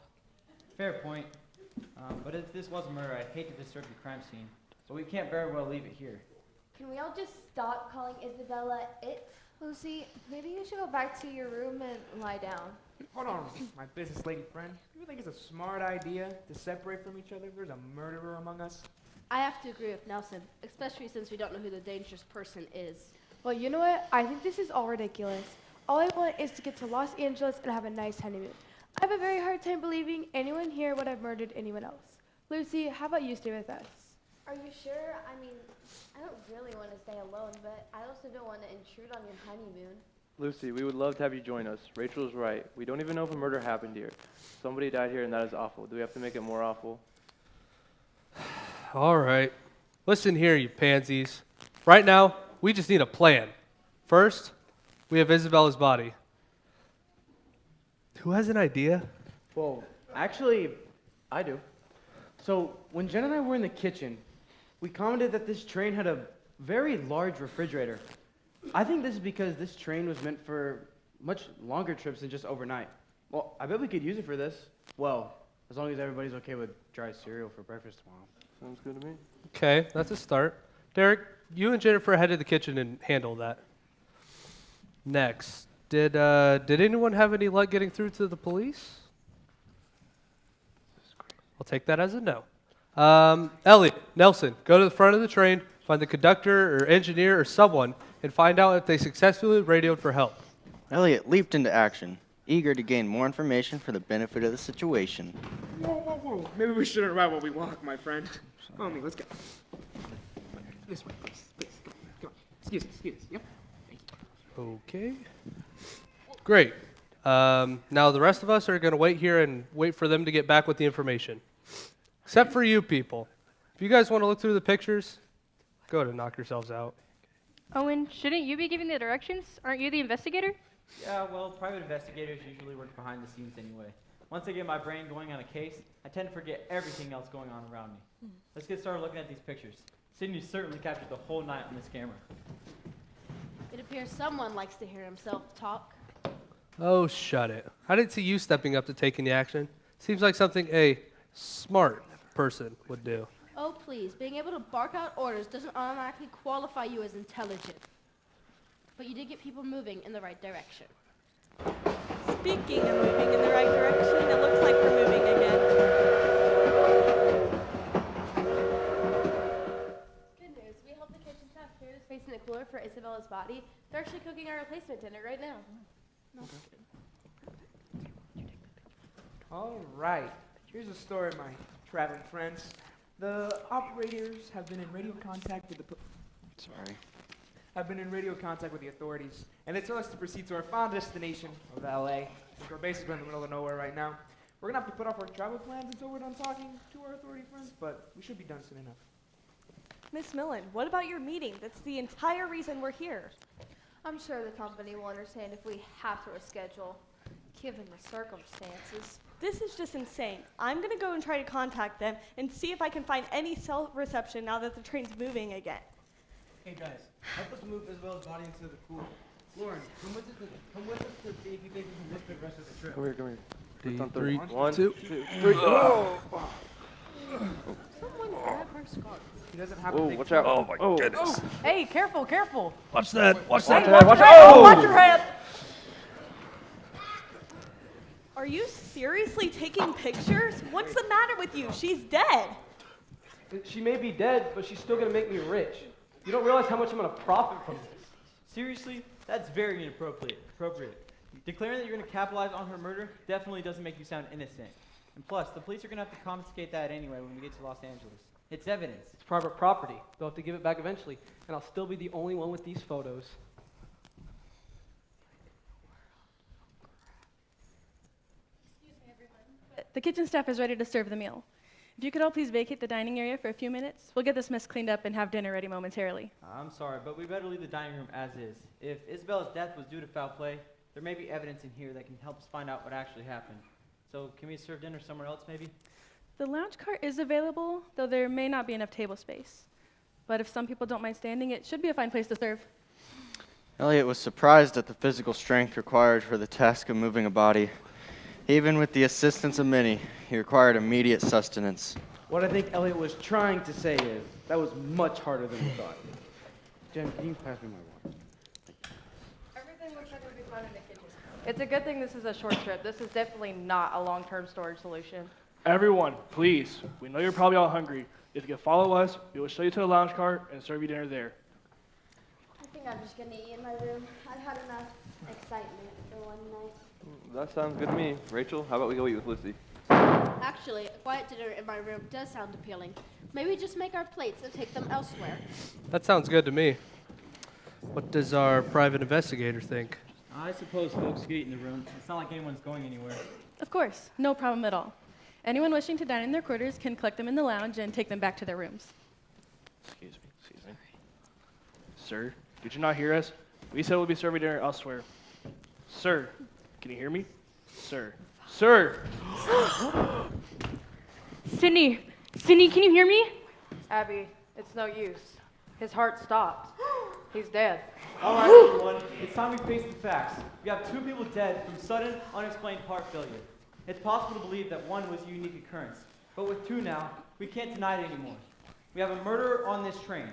Fair point. But if this was a murder, I'd hate to disturb the crime scene. But we can't very well leave it here. Can we all just stop calling Isabella it? Lucy, maybe you should go back to your room and lie down. Hold on, my business lady friend. You think it's a smart idea to separate from each other if there's a murderer among us? I have to agree with Nelson, especially since we don't know who the dangerous person is. Well, you know what? I think this is all ridiculous. All I want is to get to Los Angeles and have a nice honeymoon. I have a very hard time believing anyone here would have murdered anyone else. Lucy, how about you stay with us? Are you sure? I mean, I don't really want to stay alone, but I also don't want to intrude on your honeymoon. Lucy, we would love to have you join us. Rachel is right. We don't even know if a murder happened here. Somebody died here, and that is awful. Do we have to make it more awful? All right. Listen here, you pansies. Right now, we just need a plan. First, we have Isabella's body. Who has an idea? Well, actually, I do. So, when Jen and I were in the kitchen, we commented that this train had a very large refrigerator. I think this is because this train was meant for much longer trips than just overnight. Well, I bet we could use it for this. Well, as long as everybody's okay with dry cereal for breakfast tomorrow. Sounds good to me. Okay, that's a start. Derek, you and Jennifer head to the kitchen and handle that. Next, did anyone have any luck getting through to the police? I'll take that as a no. Elliot, Nelson, go to the front of the train, find the conductor or engineer or someone, and find out if they successfully radioed for help. Elliot leaped into action, eager to gain more information for the benefit of the situation. Whoa, whoa, whoa. Maybe we shouldn't ride while we walk, my friend. Follow me, let's go. This way, please, please. Come on. Excuse me. Yep. Okay. Great. Now the rest of us are going to wait here and wait for them to get back with the information. Except for you people. If you guys want to look through the pictures, go ahead and knock yourselves out. Owen, shouldn't you be giving the directions? Aren't you the investigator? Yeah, well, private investigators usually work behind the scenes anyway. Once I get my brain going on a case, I tend to forget everything else going on around me. Let's get started looking at these pictures. Sydney certainly captured the whole night on this camera. It appears someone likes to hear himself talk. Oh, shut it. I didn't see you stepping up to taking the action. Seems like something a smart person would do. Oh, please. Being able to bark out orders doesn't automatically qualify you as intelligent. But you did get people moving in the right direction. Speaking of moving in the right direction, it looks like we're moving again. Good news. We helped the kitchen staff clear the space in the cooler for Isabella's body. They're actually cooking our replacement dinner right now. No, just kidding. All right. Here's a story of my traveling friends. The operators have been in radio contact with the authorities, and they tell us to proceed to our final destination of LA. Since we're basically in the middle of nowhere right now, we're gonna have to put off our travel plans until we're done talking to our authority friends, but we should be done soon enough. Miss Millen, what about your meeting? That's the entire reason we're here. I'm sure the company will understand if we have to reschedule, given the circumstances. This is just insane. I'm gonna go and try to contact them and see if I can find any cell reception now that the train's moving again. Hey guys, help us move Isabella's body into the pool. Lauren, come with us to see if you think we can lift the rest of the trip. Come here. D- On three, One, two. two, three. Someone grab her scarf. He doesn't have Whoa, a big watch out. toe. Oh my goodness. Hey, careful, careful. Watch that. Watch Hey, that. watch Watch your hand, out. watch your hand. Are you seriously taking pictures? What's the matter with you? She's dead. She may be dead, but she's still gonna make me rich. You don't realize how much I'm gonna profit from this. Seriously? That's very inappropriate. Declaring that you're going to capitalize on her murder definitely doesn't make you sound innocent. And plus, the police are going to have to confiscate that anyway when we get to Los Angeles. It's evidence. It's private property. They'll have to give it back eventually, and I'll still be the only one with these photos. The kitchen staff is ready to serve the meal. If you could all please vacate the dining area for a few minutes, we'll get this mess cleaned up and have dinner ready momentarily. I'm sorry, but we better leave the dining room as is. If Isabella's death was due to foul play, there may be evidence in here that can help us find out what actually happened. So can we serve dinner somewhere else, maybe? The lounge car is available, though there may not be enough table space. But if some people don't mind standing, it should be a fine place to serve. Elliot was surprised at the physical strength required for the task of moving a body. Even with the assistance of many, he required immediate sustenance. What I think Elliot was trying to say is, that was much harder than we thought. Jen, can you pass me my water? Everything looks like it'll be fine in the kitchen. It's a good thing this is a short trip. This is definitely not a long-term storage solution. Everyone, please. We know you're probably all hungry. If you can follow us, we will show you to the lounge car and serve you dinner there. I think I'm just gonna eat in my room. I've had enough excitement for one night. That sounds good to me. Rachel, how about we go eat with Lucy? Actually, a quiet dinner in my room does sound appealing. Maybe just make our plates and take them elsewhere. That sounds good to me. What does our private investigator think? I suppose folks could eat in the room. It's not like anyone's going anywhere. Of course, no problem at all. Anyone wishing to dine in their quarters can collect them in the lounge and take them back to their rooms. Excuse me. Sir, did you not hear us? We said we'll be serving dinner elsewhere. Sir, can you hear me? Sir. Sydney, can you hear me? Abby, it's no use. His heart stopped. He's dead. All right, everyone. It's time we face the facts. We have 2 people dead from sudden, unexplained heart failure. It's possible to believe that one was a unique occurrence. But with 2 now, we can't deny it anymore. We have a murderer on this train.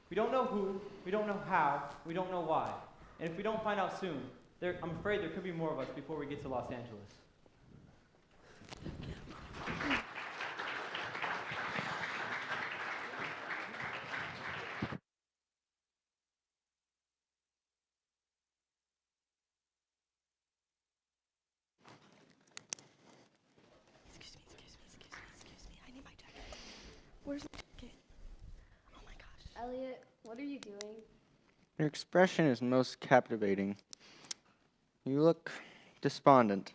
We don't know who, we don't know how, we don't know why. And if we don't find out soon, I'm afraid there could be more of us before we get to Los Angeles. Excuse me. I need my jacket. Where's my jacket? Oh my gosh. Elliot, what are you doing? Your expression is most captivating. You look despondent.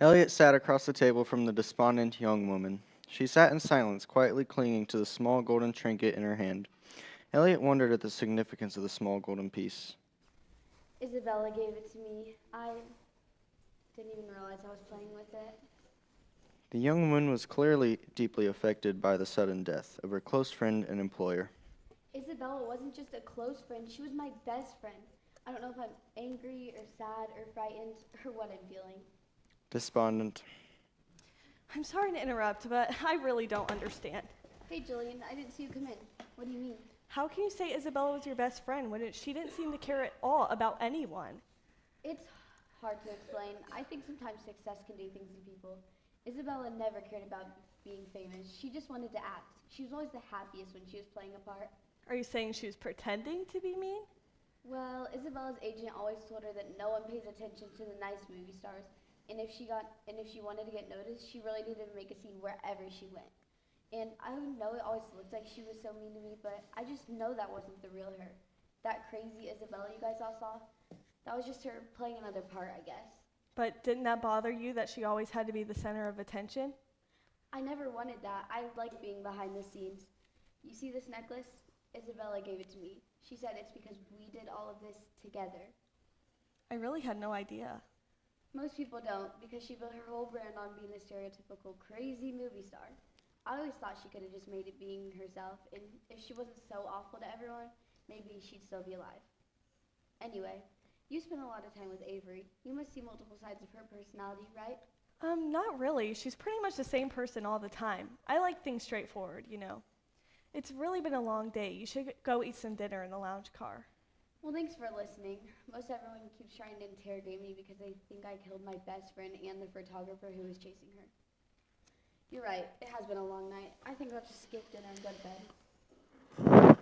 Elliot sat across the table from the despondent young woman. She sat in silence, quietly clinging to the small golden trinket in her hand. Elliot wondered at the significance of the small golden piece. Isabella gave it to me. I didn't even realize I was playing with it. The young woman was clearly deeply affected by the sudden death of her close friend and employer. Isabella wasn't just a close friend, she was my best friend. I don't know if I'm angry or sad or frightened or what I'm feeling. Despondent. I'm sorry to interrupt, but I really don't understand. Hey Jillian, I didn't see you come in. What do you mean? How can you say Isabella was your best friend when she didn't seem to care at all about anyone? It's hard to explain. I think sometimes success can do things to people. Isabella never cared about being famous. She just wanted to act. She was always the happiest when she was playing a part. Are you saying she was pretending to be mean? Well, Isabella's agent always told her that no one pays attention to the nice movie stars, and if she wanted to get noticed, she really needed to make a scene wherever she went. And I know it always looked like she was so mean to me, but I just know that wasn't the real her. That crazy Isabella you guys all saw, that was just her playing another part, I guess. But didn't that bother you that she always had to be the center of attention? I never wanted that. I like being behind the scenes. You see this necklace? Isabella gave it to me. She said it's because we did all of this together. I really had no idea. Most people don't, because she built her whole brand on being a stereotypical crazy movie star. I always thought she could have just made it being herself, and if she wasn't so awful to everyone, maybe she'd still be alive. Anyway, you spend a lot of time with Avery. You must see multiple sides of her personality, right? Not really. She's pretty much the same person all the time. I like things straightforward, you know. It's really been a long day. You should go eat some dinner in the lounge car. Well, thanks for listening. Most everyone keeps trying to interrogate me because they think I killed my best friend and the photographer who was chasing her. You're right. It has been a long night. I think I'll just skip dinner and go to bed.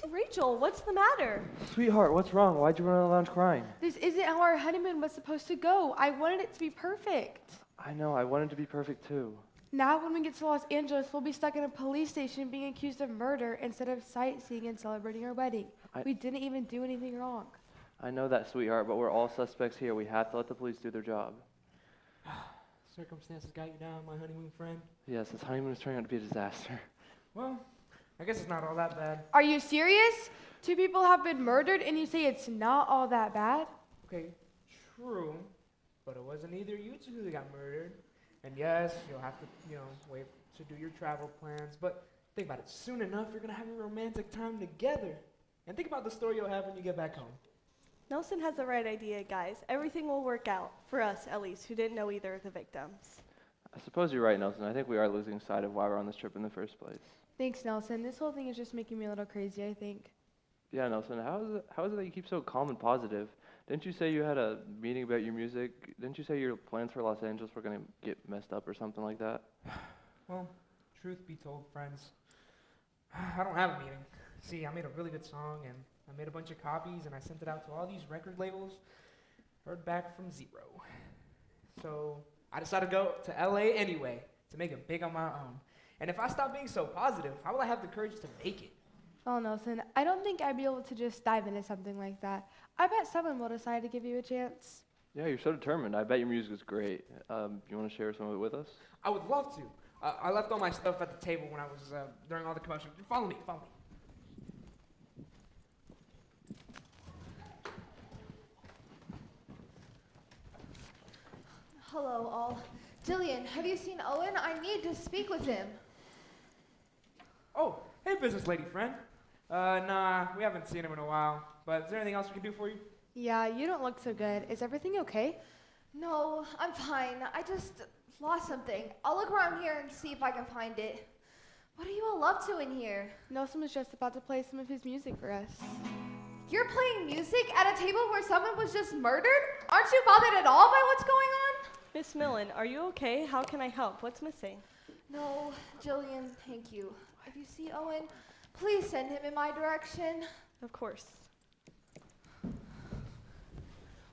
Rachel, what's the matter? Sweetheart, what's wrong? Why'd you run out of the lounge crying? This isn't how our honeymoon was supposed to go. I wanted it to be perfect. I know, I wanted to be perfect too. Now when we get to Los Angeles, we'll be stuck in a police station being accused of murder instead of sightseeing and celebrating our wedding. We didn't even do anything wrong. I know that, sweetheart, but we're all suspects here. We have to let the police do their job. Circumstances got you down, my honeymoon friend. Yes, this honeymoon is turning out to be a disaster. Well, I guess it's not all that bad. Are you serious? 2 people have been murdered and you say it's not all that bad? Okay, true, but it wasn't either you two who got murdered. And yes, you'll have to, wait to do your travel plans, but think about it. Soon enough, you're going to have a romantic time together. And think about the story you'll have when you get back home. Nelson has the right idea, guys. Everything will work out, for us at least, who didn't know either of the victims. I suppose you're right, Nelson. I think we are losing sight of why we're on this trip in the first place. Thanks, Nelson. This whole thing is just making me a little crazy, I think. Yeah, Nelson, how is it that you keep so calm and positive? Didn't you say you had a meeting about your music? Didn't you say your plans for Los Angeles were going to get messed up or something like that? Well, truth be told, friends, I don't have a meeting. See, I made a really good song, and I made a bunch of copies, and I sent it out to all these record labels. Heard back from 0. So I decided to go to LA anyway to make it big on my own. And if I stop being so positive, how will I have the courage to make it? Oh, Nelson, I don't think I'd be able to just dive into something like that. I bet someone will decide to give you a chance. Yeah, you're so determined. I bet your music is great. You want to share some of it with us? I would love to. I left all my stuff at the table when I was during all the commotion. Follow me. Hello, all. Jillian, have you seen Owen? I need to speak with him. Oh, hey, business lady friend. Nah, we haven't seen him in a while. But is there anything else we can do for you? Yeah, you don't look so good. Is everything okay? No, I'm fine. I just lost something. I'll look around here and see if I can find it. What are you all up to in here? Nelson was just about to play some of his music for us. You're playing music at a table where someone was just murdered? Aren't you bothered at all by what's going on? Miss Millen, are you okay? How can I help? What's missing? No, Jillian, thank you. If you see Owen, please send him in my direction. Of course.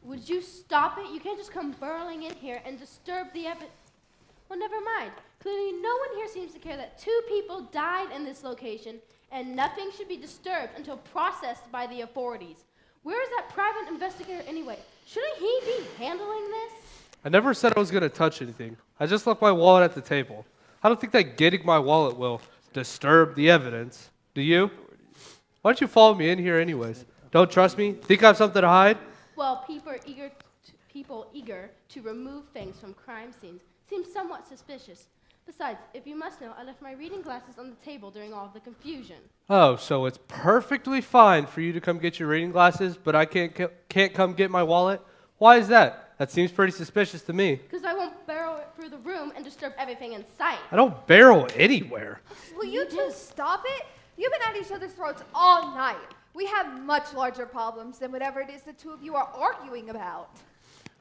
Would you stop it? You can't just come burrowing in here and disturb the evidence. Well, never mind. Clearly, no one here seems to care that 2 people died in this location, and nothing should be disturbed until processed by the authorities. Where is that private investigator anyway? Shouldn't he be handling this? I never said I was going to touch anything. I just left my wallet at the table. I don't think that getting my wallet will disturb the evidence. Do you? Why don't you follow me in here anyways? Don't trust me? Think I have something to hide? Well, people eager to remove things from crime scenes seems somewhat suspicious. Besides, if you must know, I left my reading glasses on the table during all of the confusion. Oh, so it's perfectly fine for you to come get your reading glasses, but I can't come get my wallet? Why is that? That seems pretty suspicious to me. Because I won't barrel it through the room and disturb everything in sight. I don't barrel anywhere. Will you two stop it? You've been at each other's throats all night. We have much larger problems than whatever it is the 2 of you are arguing about.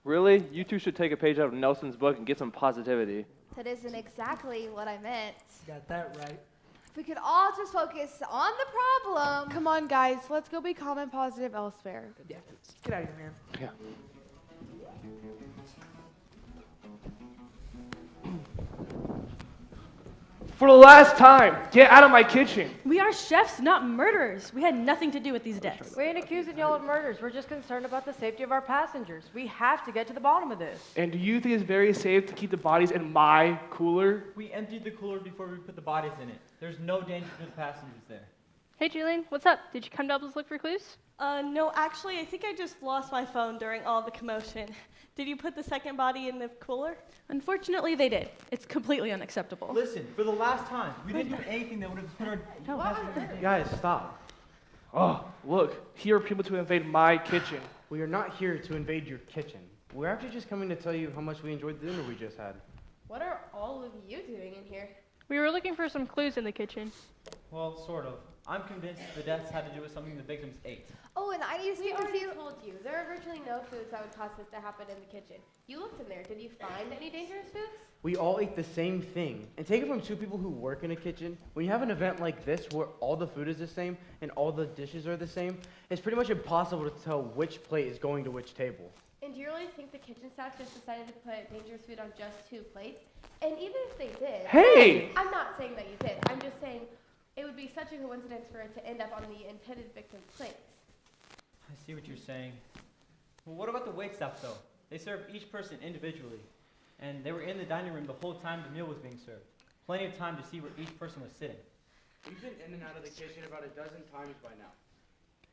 Really? You two should take a page out of Nelson's book and get some positivity. That isn't exactly what I meant. Got that right. If we could all just focus on the problem. Come on, guys. Let's go be calm and positive elsewhere. Yeah, get out of here, man. Yeah. For the last time, get out of my kitchen. We are chefs, not murderers. We had nothing to do with these deaths. We ain't accusing y'all of murders. We're just concerned about the safety of our passengers. We have to get to the bottom of this. And do you think it's very safe to keep the bodies in my cooler? We emptied the cooler before we put the bodies in it. There's no danger to the passengers there. Hey, Julian, what's up? Did you come to help us look for clues? No, actually, I think I just lost my phone during all the commotion. Did you put the second body in the cooler? Unfortunately, they did. It's completely unacceptable. Listen, for the last time, we didn't do anything that would have put our... Guys, stop. Oh, look, here are people to invade my kitchen. We are not here to invade your kitchen. We're actually just coming to tell you how much we enjoyed the dinner we just had. What are all of you doing in here? We were looking for some clues in the kitchen. Well, sort of. I'm convinced the deaths had to do with something the victims ate. Oh, and I need to We speak with already you. told you, there are virtually no foods that would cause this to happen in the kitchen. You looked in there. Did you find any dangerous foods? We all ate the same thing. And take it from two people who work in a kitchen, when you have an event like this where all the food is the same and all the dishes are the same, it's pretty much impossible to tell which plate is going to which table. And do you really think the kitchen staff just decided to put dangerous food on just 2 plates? And even if they did, Hey! I'm not saying that you did. I'm just saying it would be such a coincidence for it to end up on the intended victim's plates. I see what you're saying. Well, what about the waitstaff, though? They served each person individually, and they were in the dining room the whole time the meal was being served. Plenty of time to see where each person was sitting. We've been in and out of the kitchen about a dozen times by now.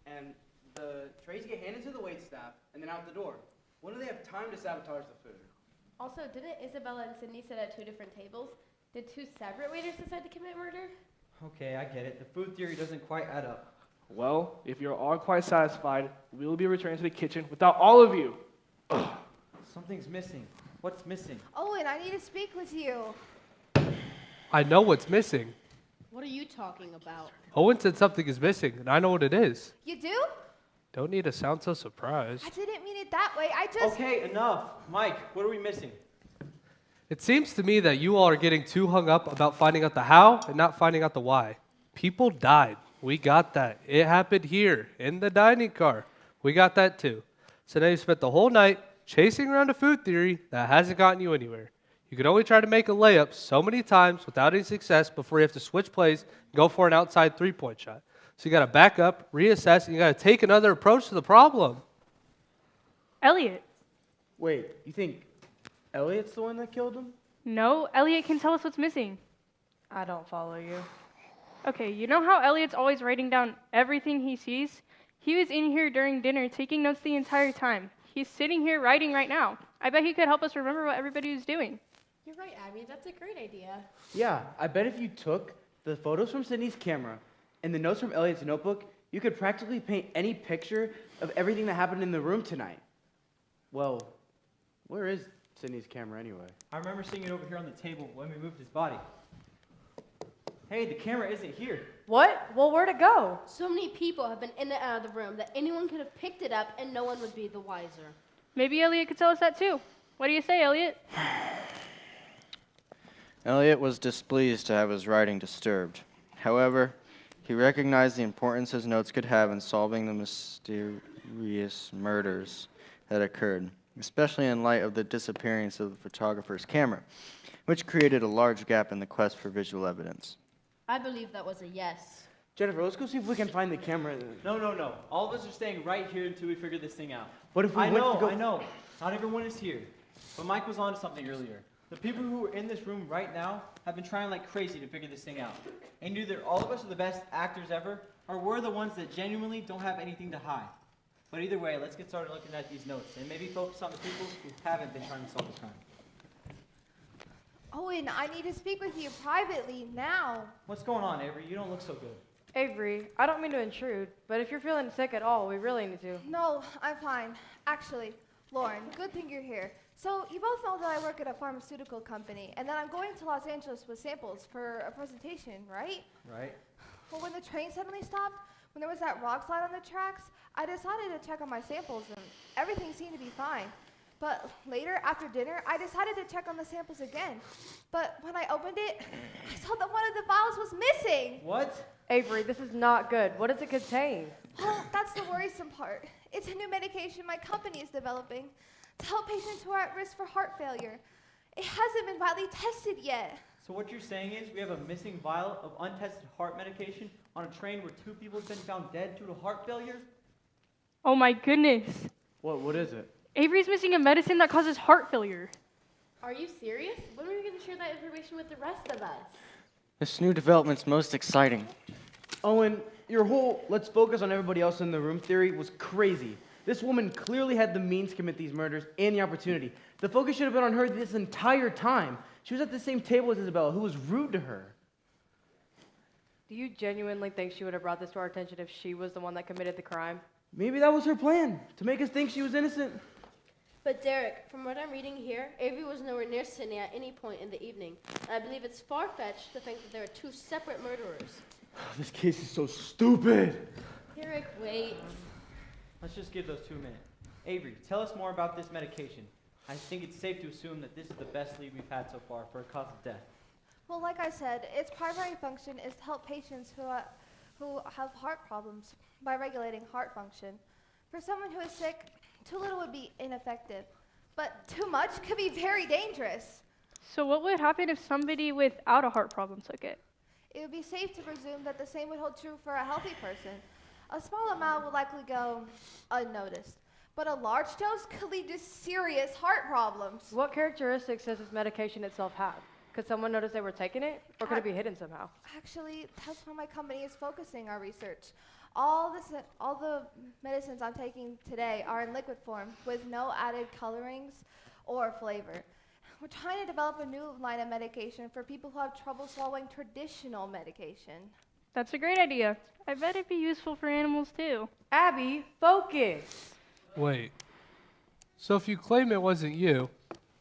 And the trays get handed to the waitstaff and then out the door. When do they have time to sabotage the food? Also, didn't Isabella and Sydney sit at 2 different tables? Did 2 separate waiters decide to commit murder? Okay, I get it. The food theory doesn't quite add up. Well, if you're all quite satisfied, we will be returning to the kitchen without all of you. Ugh. Something's missing. What's missing? Owen, I need to speak with you. I know what's missing. What are you talking about? Owen said something is missing, and I know what it is. You do? Don't need to sound so surprised. I didn't mean it that way. I just... Okay, enough. Mike, what are we missing? It seems to me that you all are getting too hung up about finding out the how and not finding out the why. People died. We got that. It happened here, in the dining car. We got that too. So now you spent the whole night chasing around a food theory that hasn't gotten you anywhere. You can only try to make a layup so many times without any success before you have to switch plays and go for an outside three-point shot. So you got to back up, reassess, and you got to take another approach to the problem. Elliot. Wait, you think Elliot's the one that killed him? No, Elliot can tell us what's missing. I don't follow you. Okay, you know how Elliot's always writing down everything he sees? He was in here during dinner taking notes the entire time. He's sitting here writing right now. I bet he could help us remember what everybody was doing. You're right, Abby. That's a great idea. Yeah, I bet if you took the photos from Sydney's camera and the notes from Elliot's notebook, you could practically paint any picture of everything that happened in the room tonight. Well, where is Sydney's camera anyway? I remember seeing it over here on the table when we moved his body. Hey, the camera isn't here. What? Well, where'd it go? So many people have been in and out of the room that anyone could have picked it up and no one would be the wiser. Maybe Elliot could tell us that too. What do you say, Elliot? Elliot was displeased to have his writing disturbed. However, he recognized the importance his notes could have in solving the mysterious murders that occurred, especially in light of the disappearance of the photographer's camera, which created a large gap in the quest for visual evidence. I believe that was a yes. Jennifer, let's go see if we can find the camera. No. All of us are staying right here until we figure this thing out. But if we I went know, to go... I know. Not everyone is here. But Mike was on to something earlier. The people who are in this room right now have been trying like crazy to figure this thing out. And either all of us are the best actors ever, or we're the ones that genuinely don't have anything to hide. But either way, let's get started looking at these notes and maybe focus on the people who haven't been trying to solve this crime. Owen, I need to speak with you privately now. What's going on, Avery? You don't look so good. Avery, I don't mean to intrude, but if you're feeling sick at all, we really need to. No, I'm fine. Actually, Lauren, good thing you're here. So, you both know that I work at a pharmaceutical company, and that I'm going to Los Angeles with samples for a presentation, right? Right. Well, when the train suddenly stopped, when there was that rock slide on the tracks, I decided to check on my samples, and everything seemed to be fine. But later, after dinner, I decided to check on the samples again. But when I opened it, I saw that one of the vials was missing. What? Avery, this is not good. What does it contain? Oh, that's the worrisome part. It's a new medication my company is developing to help patients who are at risk for heart failure. It hasn't been widely tested yet. So what you're saying is we have a missing vial of untested heart medication on a train where 2 people have been found dead due to heart failure? Oh my goodness. What is it? Avery's missing a medicine that causes heart failure. Are you serious? When are we going to share that information with the rest of us? This new development's most exciting. Owen, your whole let's focus on everybody else in the room theory was crazy. This woman clearly had the means to commit these murders and the opportunity. The focus should have been on her this entire time. She was at the same table as Isabella, who was rude to her. Do you genuinely think she would have brought this to our attention if she was the one that committed the crime? Maybe that was her plan, to make us think she was innocent. But Derek, from what I'm reading here, Avery was nowhere near Sydney at any point in the evening. And I believe it's far-fetched to think that there are two separate murderers. This case is so stupid. Derek, wait. Let's just give those 2 minutes. Avery, tell us more about this medication. I think it's safe to assume that this is the best lead we've had so far for a cause of death. Well, like I said, its primary function is to help patients who have heart problems by regulating heart function. For someone who is sick, too little would be ineffective, but too much could be very dangerous. So what would happen if somebody without a heart problem took it? It would be safe to presume that the same would hold true for a healthy person. A small amount would likely go unnoticed, but a large dose could lead to serious heart problems. What characteristics does this medication itself have? Could someone notice they were taking it, or could it be hidden somehow? Actually, that's where my company is focusing our research. All the medicines I'm taking today are in liquid form with no added colorings or flavor. We're trying to develop a new line of medication for people who have trouble swallowing traditional medication. That's a great idea. I bet it'd be useful for animals too. Abby, focus. Wait. So if you claim it wasn't you,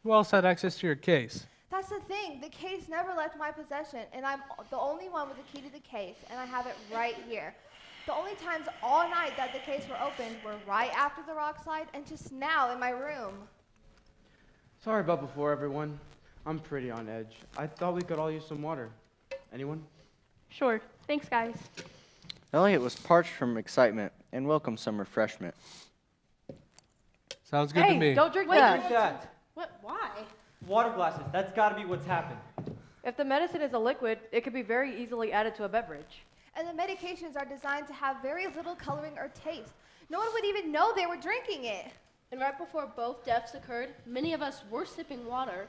who else had access to your case? That's the thing. The case never left my possession, and I'm the only one with the key to the case, and I have it right here. The only times all night that the case were opened were right after the rock slide and just now in my room. Sorry about before, everyone. I'm pretty on edge. I thought we could all use some water. Anyone? Sure. Thanks, guys. Elliot was parched from excitement and welcomed some refreshment. Sounds good to me. Hey, don't drink Wait, that. drink that. What? Why? Water glasses. That's got to be what's happened. If the medicine is a liquid, it could be very easily added to a beverage. And the medications are designed to have very little coloring or taste. No one would even know they were drinking it. And right before both deaths occurred, many of us were sipping water.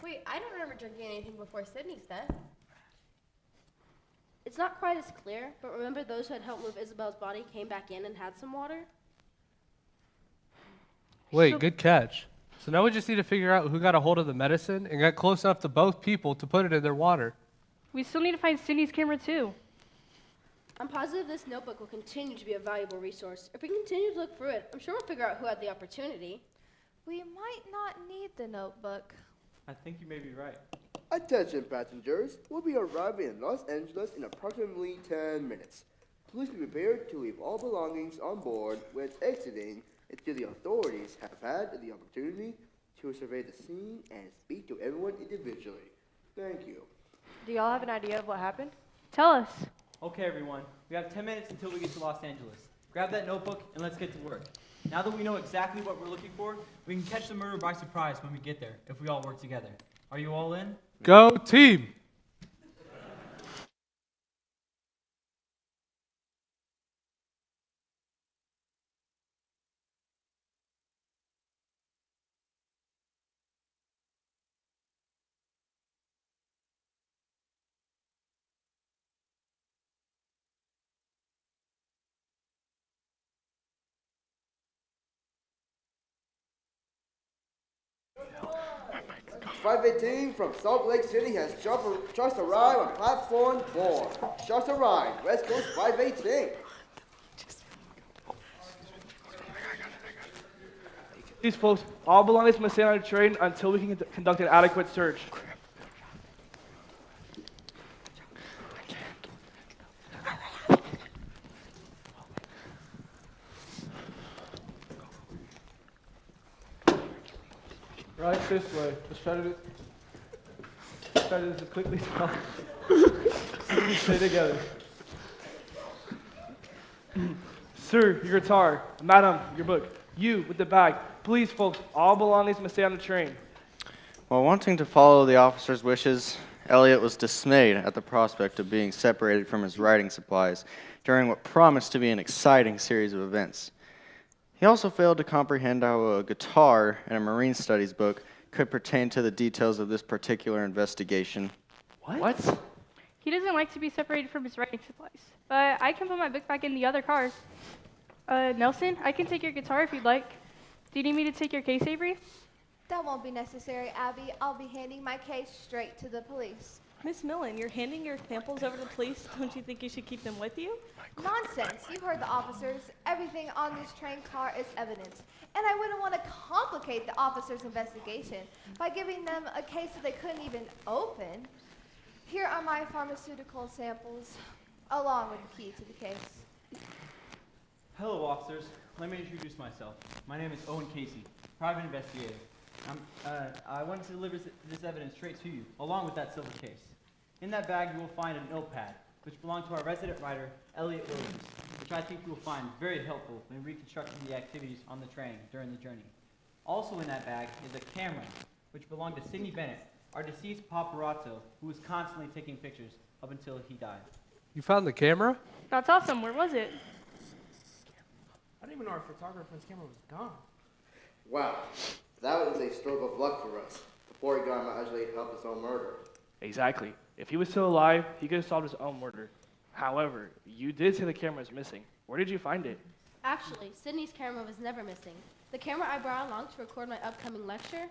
Wait, I don't remember drinking anything before Sydney's death. It's not quite as clear, but remember those who had helped move Isabel's body came back in and had some water? Wait, good catch. So now we just need to figure out who got a hold of the medicine and got close enough to both people to put it in their water. We still need to find Cindy's camera too. I'm positive this notebook will continue to be a valuable resource. If we continue to look through it, I'm sure we'll figure out who had the opportunity. We might not need the notebook. I think you may be right. Attention passengers, we'll be arriving in Los Angeles in approximately 10 minutes. Please be prepared to leave all belongings on board when exiting until the authorities have had the opportunity to survey the scene and speak to everyone individually. Thank you. Do y'all have an idea of what happened? Tell us. Okay, everyone. We have 10 minutes until we get to Los Angeles. Grab that notebook and let's get to work. Now that we know exactly what we're looking for, we can catch the murderer by surprise when we get there, if we all work together. Are you all in? Go team! Flight 18 from Salt Lake City has just arrived on platform 4. Just arrived, West Coast 518. These folks, all belongings must stay on the train until we can conduct an adequate search. Right this way. Let's try to do this as quickly as possible. Stay together. Sir, your guitar. Madam, your book. You with the bag. Please, folks, all belongings must stay on the train. While wanting to follow the officer's wishes, Elliot was dismayed at the prospect of being separated from his writing supplies during what promised to be an exciting series of events. He also failed to comprehend how a guitar in a marine studies book could pertain to the details of this particular investigation. What? He doesn't like to be separated from his writing supplies, but I can put my book back in the other car. Nelson, I can take your guitar if you'd like. Do you need me to take your case, Avery? That won't be necessary, Abby. I'll be handing my case straight to the police. Miss Millen, you're handing your samples over to police. Don't you think you should keep them with you? Nonsense. You heard the officers. Everything on this train car is evidence. And I wouldn't want to complicate the officers' investigation by giving them a case that they couldn't even open. Here are my pharmaceutical samples, along with the key to the case. Hello, officers. Let me introduce myself. My name is Owen Casey, private investigator. I wanted to deliver this evidence straight to you, along with that silver case. In that bag, you will find a notepad, which belonged to our resident writer, Elliot Williams, which I think you will find very helpful in reconstructing the activities on the train during the journey. Also in that bag is a camera, which belonged to Sidney Bennett, our deceased paparazzo, who was constantly taking pictures up until he died. You found the camera? That's awesome. Where was it? I didn't even know our photographer's camera was gone. Wow, that was a stroke of luck for us. The poor guy might actually help his own murder. Exactly. If he was still alive, he could have solved his own murder. However, you did say the camera is missing. Where did you find it? Actually, Sydney's camera was never missing. The camera I brought along to record my upcoming lecture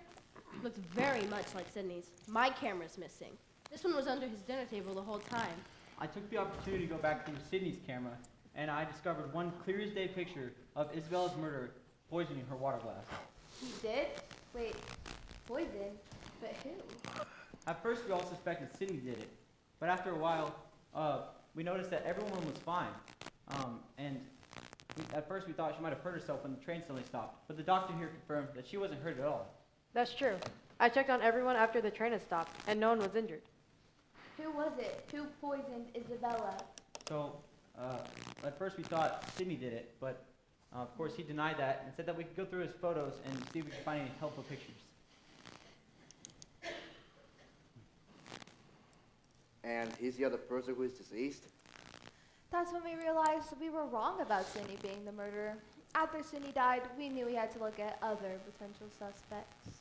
looks very much like Sydney's. My camera's missing. This one was under his dinner table the whole time. I took the opportunity to go back through Sydney's camera, and I discovered one clear as day picture of Isabella's murder poisoning her water glass. He did? Wait, poison? But who? At first, we all suspected Sydney did it, but after a while, we noticed that everyone was fine. At first, we thought she might have hurt herself when the train suddenly stopped, but the doctor here confirmed that she wasn't hurt at all. That's true. I checked on everyone after the train had stopped, and no one was injured. Who was it? Who poisoned Isabella? So, at first we thought Sydney did it, but of course he denied that and said that we could go through his photos and see if we could find any helpful pictures. And he's the other person who is deceased? That's when we realized we were wrong about Sydney being the murderer. After Sydney died, we knew we had to look at other potential suspects.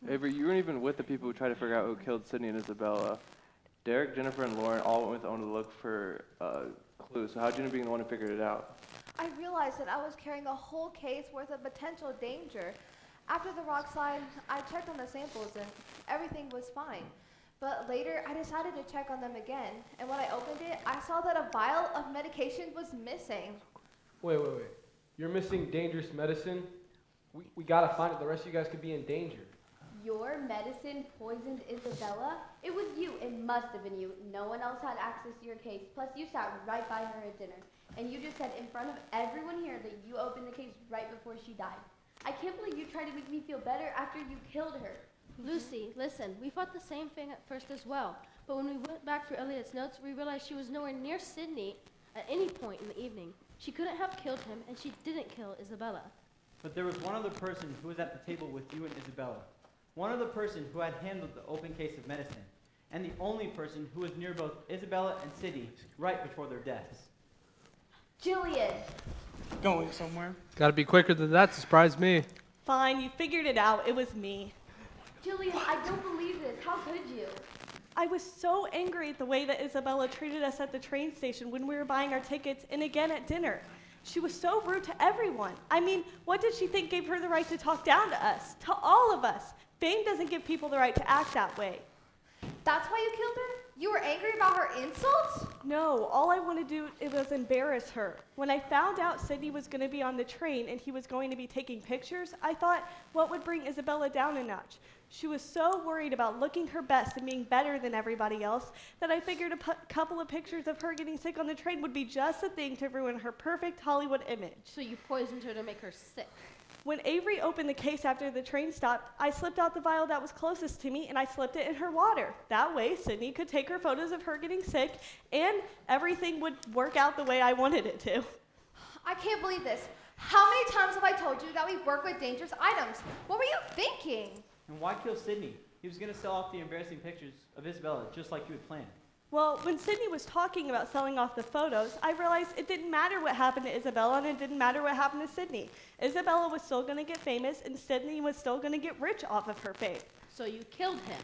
Avery, you weren't even with the people who tried to figure out who killed Sydney and Isabella. Derek, Jennifer, and Lauren all went with Owen to look for clues. So how'd you end up being the one who figured it out? I realized that I was carrying a whole case worth of potential danger. After the rock slide, I checked on the samples and everything was fine. But later, I decided to check on them again. And when I opened it, I saw that a vial of medication was missing. Wait. You're missing dangerous medicine? We gotta find it. The rest of you guys could be in danger. Your medicine poisoned Isabella? It was you. It must have been you. No one else had access to your case. Plus, you sat right by her at dinner. And you just said in front of everyone here that you opened the case right before she died. I can't believe you tried to make me feel better after you killed her. Lucy, listen, we thought the same thing at first as well. But when we went back through Elliot's notes, we realized she was nowhere near Sydney at any point in the evening. She couldn't have killed him, and she didn't kill Isabella. But there was one other person who was at the table with you and Isabella. One other person who had handled the open case of medicine. And the only person who was near both Isabella and Sydney right before their deaths. Jillian! Going somewhere? Gotta be quicker than that to surprise me. Fine, you figured it out. It was me. Jillian, I don't believe this. How could you? I was so angry at the way that Isabella treated us at the train station when we were buying our tickets and again at dinner. She was so rude to everyone. I mean, what did she think gave her the right to talk down to us? To all of us. Fame doesn't give people the right to act that way. That's why you killed her? You were angry about her insults? No, all I wanted to do was embarrass her. When I found out Sydney was going to be on the train and he was going to be taking pictures, I thought, what would bring Isabella down a notch? She was so worried about looking her best and being better than everybody else that I figured a couple of pictures of her getting sick on the train would be just the thing to ruin her perfect Hollywood image. So you poisoned her to make her sick. When Avery opened the case after the train stopped, I slipped out the vial that was closest to me and I slipped it in her water. That way, Sydney could take her photos of her getting sick and everything would work out the way I wanted it to. I can't believe this. How many times have I told you that we work with dangerous items? What were you thinking? And why kill Sydney? He was going to sell off the embarrassing pictures of Isabella just like you had planned. Well, when Sydney was talking about selling off the photos, I realized it didn't matter what happened to Isabella and it didn't matter what happened to Sydney. Isabella was still going to get famous and Sydney was still going to get rich off of her fame. So you killed him.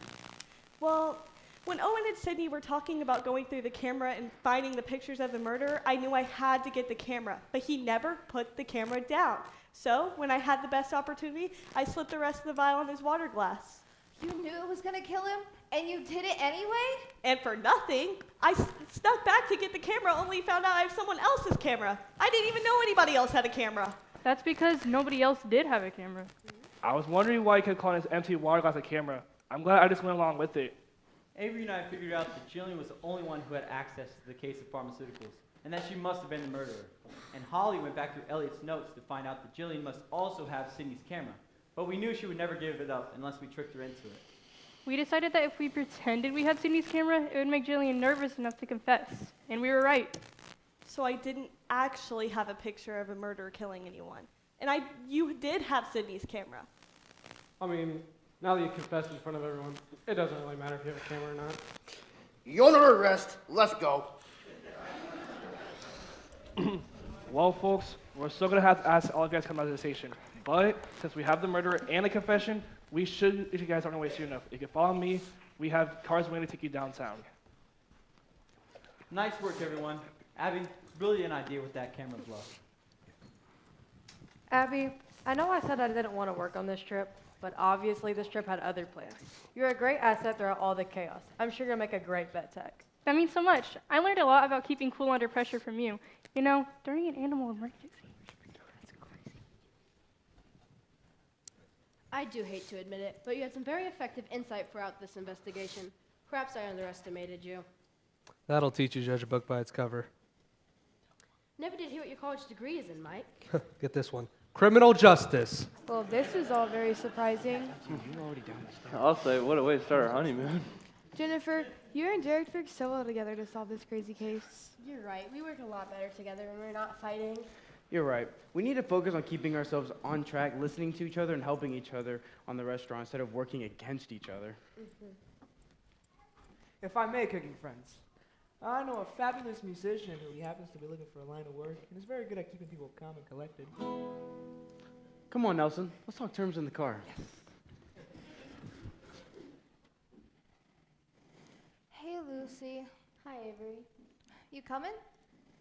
Well, when Owen and Sydney were talking about going through the camera and finding the pictures of the murder, I knew I had to get the camera, but he never put the camera down. So, when I had the best opportunity, I slipped the rest of the vial in his water glass. You knew it was gonna kill him, and you did it anyway? And for nothing, I snuck back to get the camera, only found out I have someone else's camera. I didn't even know anybody else had a camera. That's because nobody else did have a camera. I was wondering why he kept calling his empty water glass a camera. I'm glad I just went along with it. Avery and I figured out that Jillian was the only one who had access to the case of pharmaceuticals, and that she must have been the murderer. And Holly went back to Elliot's notes to find out that Jillian must also have Sydney's camera. But we knew she would never give it up unless we tricked her into it. We decided that if we pretended we had Sydney's camera, it would make Jillian nervous enough to confess. And we were right. So I didn't actually have a picture of a murderer killing anyone. And you did have Sydney's camera. I mean, now that you confessed in front of everyone, it doesn't really matter if you have a camera or not. You're under arrest. Let's go. Well, folks, we're still going to have to ask all you guys to come out of the station. But since we have the murderer and the confession, we should, if you guys aren't going to wait soon enough. If you follow me, we have cars waiting to take you downtown. Nice work, everyone. Abby, brilliant idea with that camera glove. Abby, I know I said I didn't want to work on this trip, but obviously this trip had other plans. You're a great asset throughout all the chaos. I'm sure you'll make a great vet tech. That means so much. I learned a lot about keeping cool under pressure from you. You know, during an animal emergency. I do hate to admit it, but you had some very effective insight throughout this investigation. Perhaps I underestimated you. That'll teach you to judge a book by its cover. Never did hear what your college degree is in, Mike. Get this one. Criminal justice. Well, this is all very surprising. I'll say, what a way to start our honeymoon. Jennifer, you and Derek worked so well together to solve this crazy case. You're right. We work a lot better together when we're not fighting. You're right. We need to focus on keeping ourselves on track, listening to each other, and helping each other on the restaurant instead of working against each other. If I may, cooking friends, I know a fabulous musician who he happens to be looking for a line of work and is very good at keeping people calm and collected. Come on, Nelson. Let's talk terms in the car. Hey, Lucy. Hi, Avery. You coming?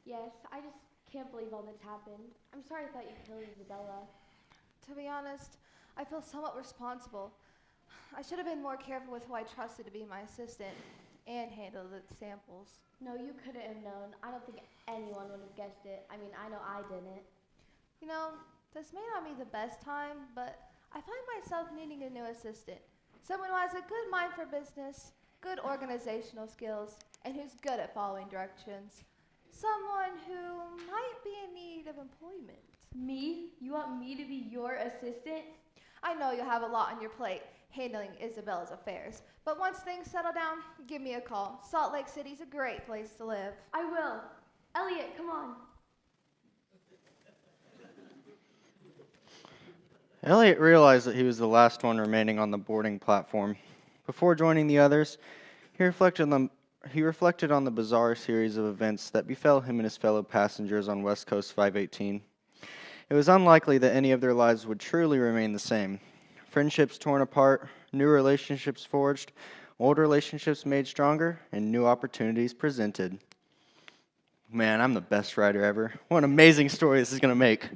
Yes, I just can't believe all this happened. I'm sorry I thought you killed Isabella. To be honest, I feel somewhat responsible. I should have been more careful with who I trusted to be my assistant and handle the samples. No, you couldn't have known. I don't think anyone would have guessed it. I mean, I know I didn't. You know, this may not be the best time, but I find myself needing a new assistant. Someone who has a good mind for business, good organizational skills, and who's good at following directions. Someone who might be in need of employment. Me? You want me to be your assistant? I know you have a lot on your plate handling Isabella's affairs, but once things settle down, give me a call. Salt Lake City's a great place to live. I will. Elliot, come on. Elliot realized that he was the last one remaining on the boarding platform. Before joining the others, he reflected on the bizarre series of events that befell him and his fellow passengers on West Coast 518. It was unlikely that any of their lives would truly remain the same. Friendships torn apart, new relationships forged, old relationships made stronger, and new opportunities presented. Man, I'm the best writer ever. What an amazing story this is going to make.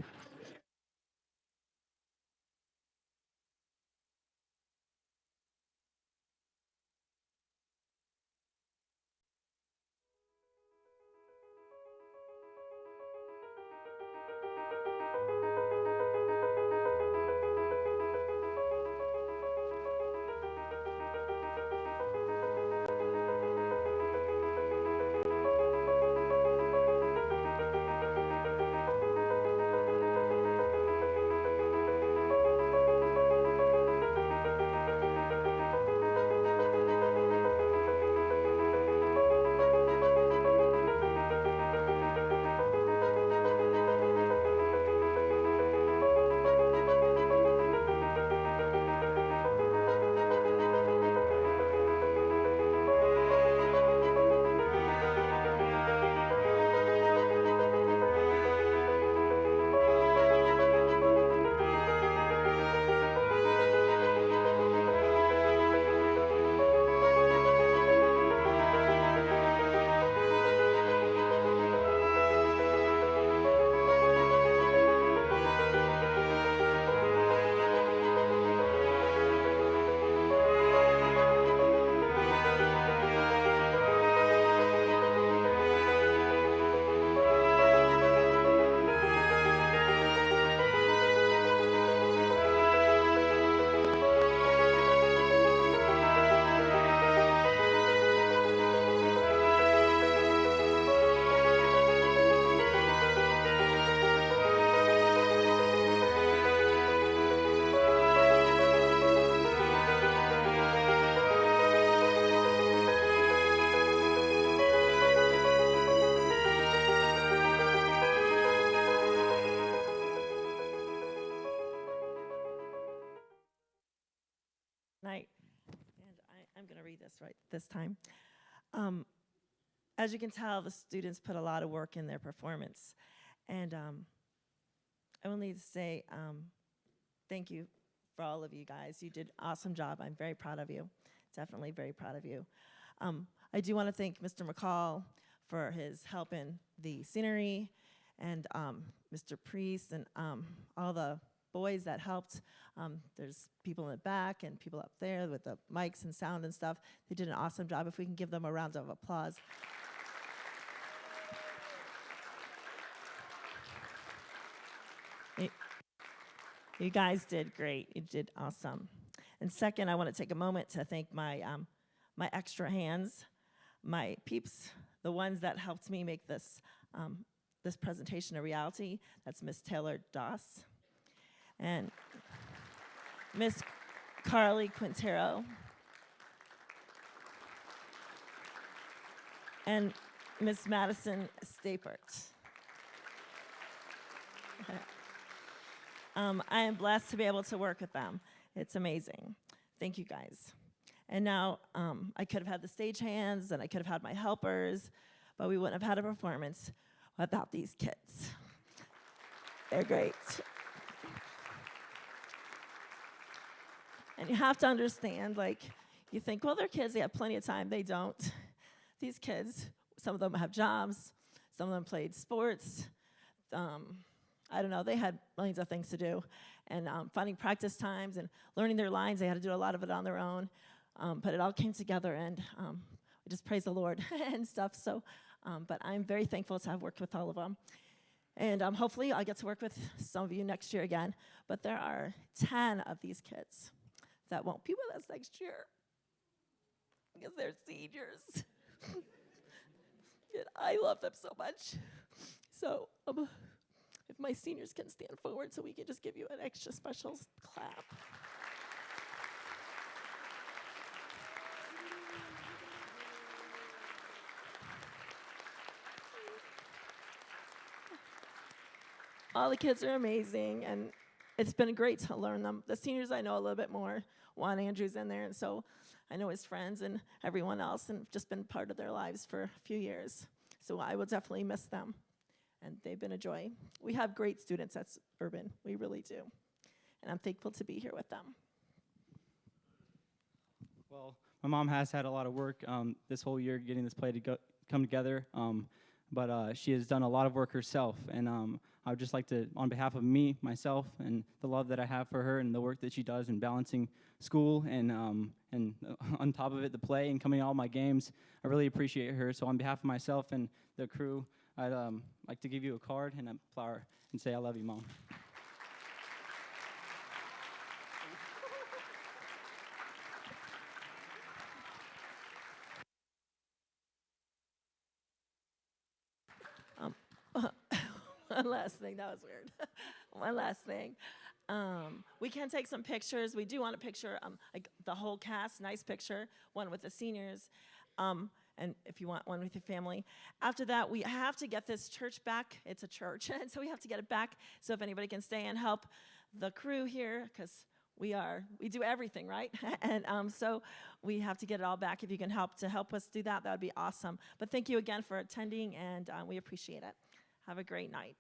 this right this time. As you can tell, the students put a lot of work in their performance. And I will need to say thank you for all of you guys. You did an awesome job. I'm very proud of you. Definitely very proud of you. I do want to thank Mr. McCall for his help in the scenery, and Mr. Priest, and all the boys that helped. There's people in the back and people up there with the mics and sound and stuff. They did an awesome job. If we can give them a round of applause. You guys did great. You did awesome. And second, I want to take a moment to thank my my extra hands, my peeps, the ones that helped me make this this presentation a reality. That's Miss Taylor Doss and Miss Carly Quintero and Miss Madison Stapert. I am blessed to be able to work with them. It's amazing. Thank you, guys. And now I could have had the stagehands and I could have had my helpers, but we wouldn't have had a performance without these kids. They're great. And you have to understand, like, you think, well, they're kids, they have plenty of time. They don't. These kids, some of them have jobs, some of them played sports. I don't know, they had millions of things to do. And finding practice times and learning their lines, they had to do a lot of it on their own. But it all came together, and we just praise the Lord and stuff. So, but I'm very thankful to have worked with all of them. And hopefully I'll get to work with some of you next year again. But there are 10 of these kids that won't be with us next year because they're seniors. And I love them so much. So if my seniors can stand forward so we can just give you an extra special clap. All the kids are amazing, and it's been great to learn them. The seniors I know a little bit more. Juan Andrews in there, and so I know his friends and everyone else, and just been part of their lives for a few years. So I will definitely miss them, and they've been a joy. We have great students at Urban, we really do, and I'm thankful to be here with them. Well, my mom has had a lot of work this whole year getting this play to come together, but she has done a lot of work herself, and I would just like to, on behalf of me, myself, and the love that I have for her and the work that she does in balancing school and on top of it, the play and coming to all my games, I really appreciate her. So on behalf of myself and the crew, I'd like to give you a card and a flower and say I love you, Mom. One last thing, that was weird. One last thing. We can take some pictures. We do want a picture, like the whole cast, nice picture, one with the seniors, and if you want one with your family. After that, we have to get this church back. It's a church, and so we have to get it back. So if anybody can stay and help the crew here, because we do everything, right? And so we have to get it all back. If you can help us do that, that would be awesome. But thank you again for attending, and we appreciate it. Have a great night.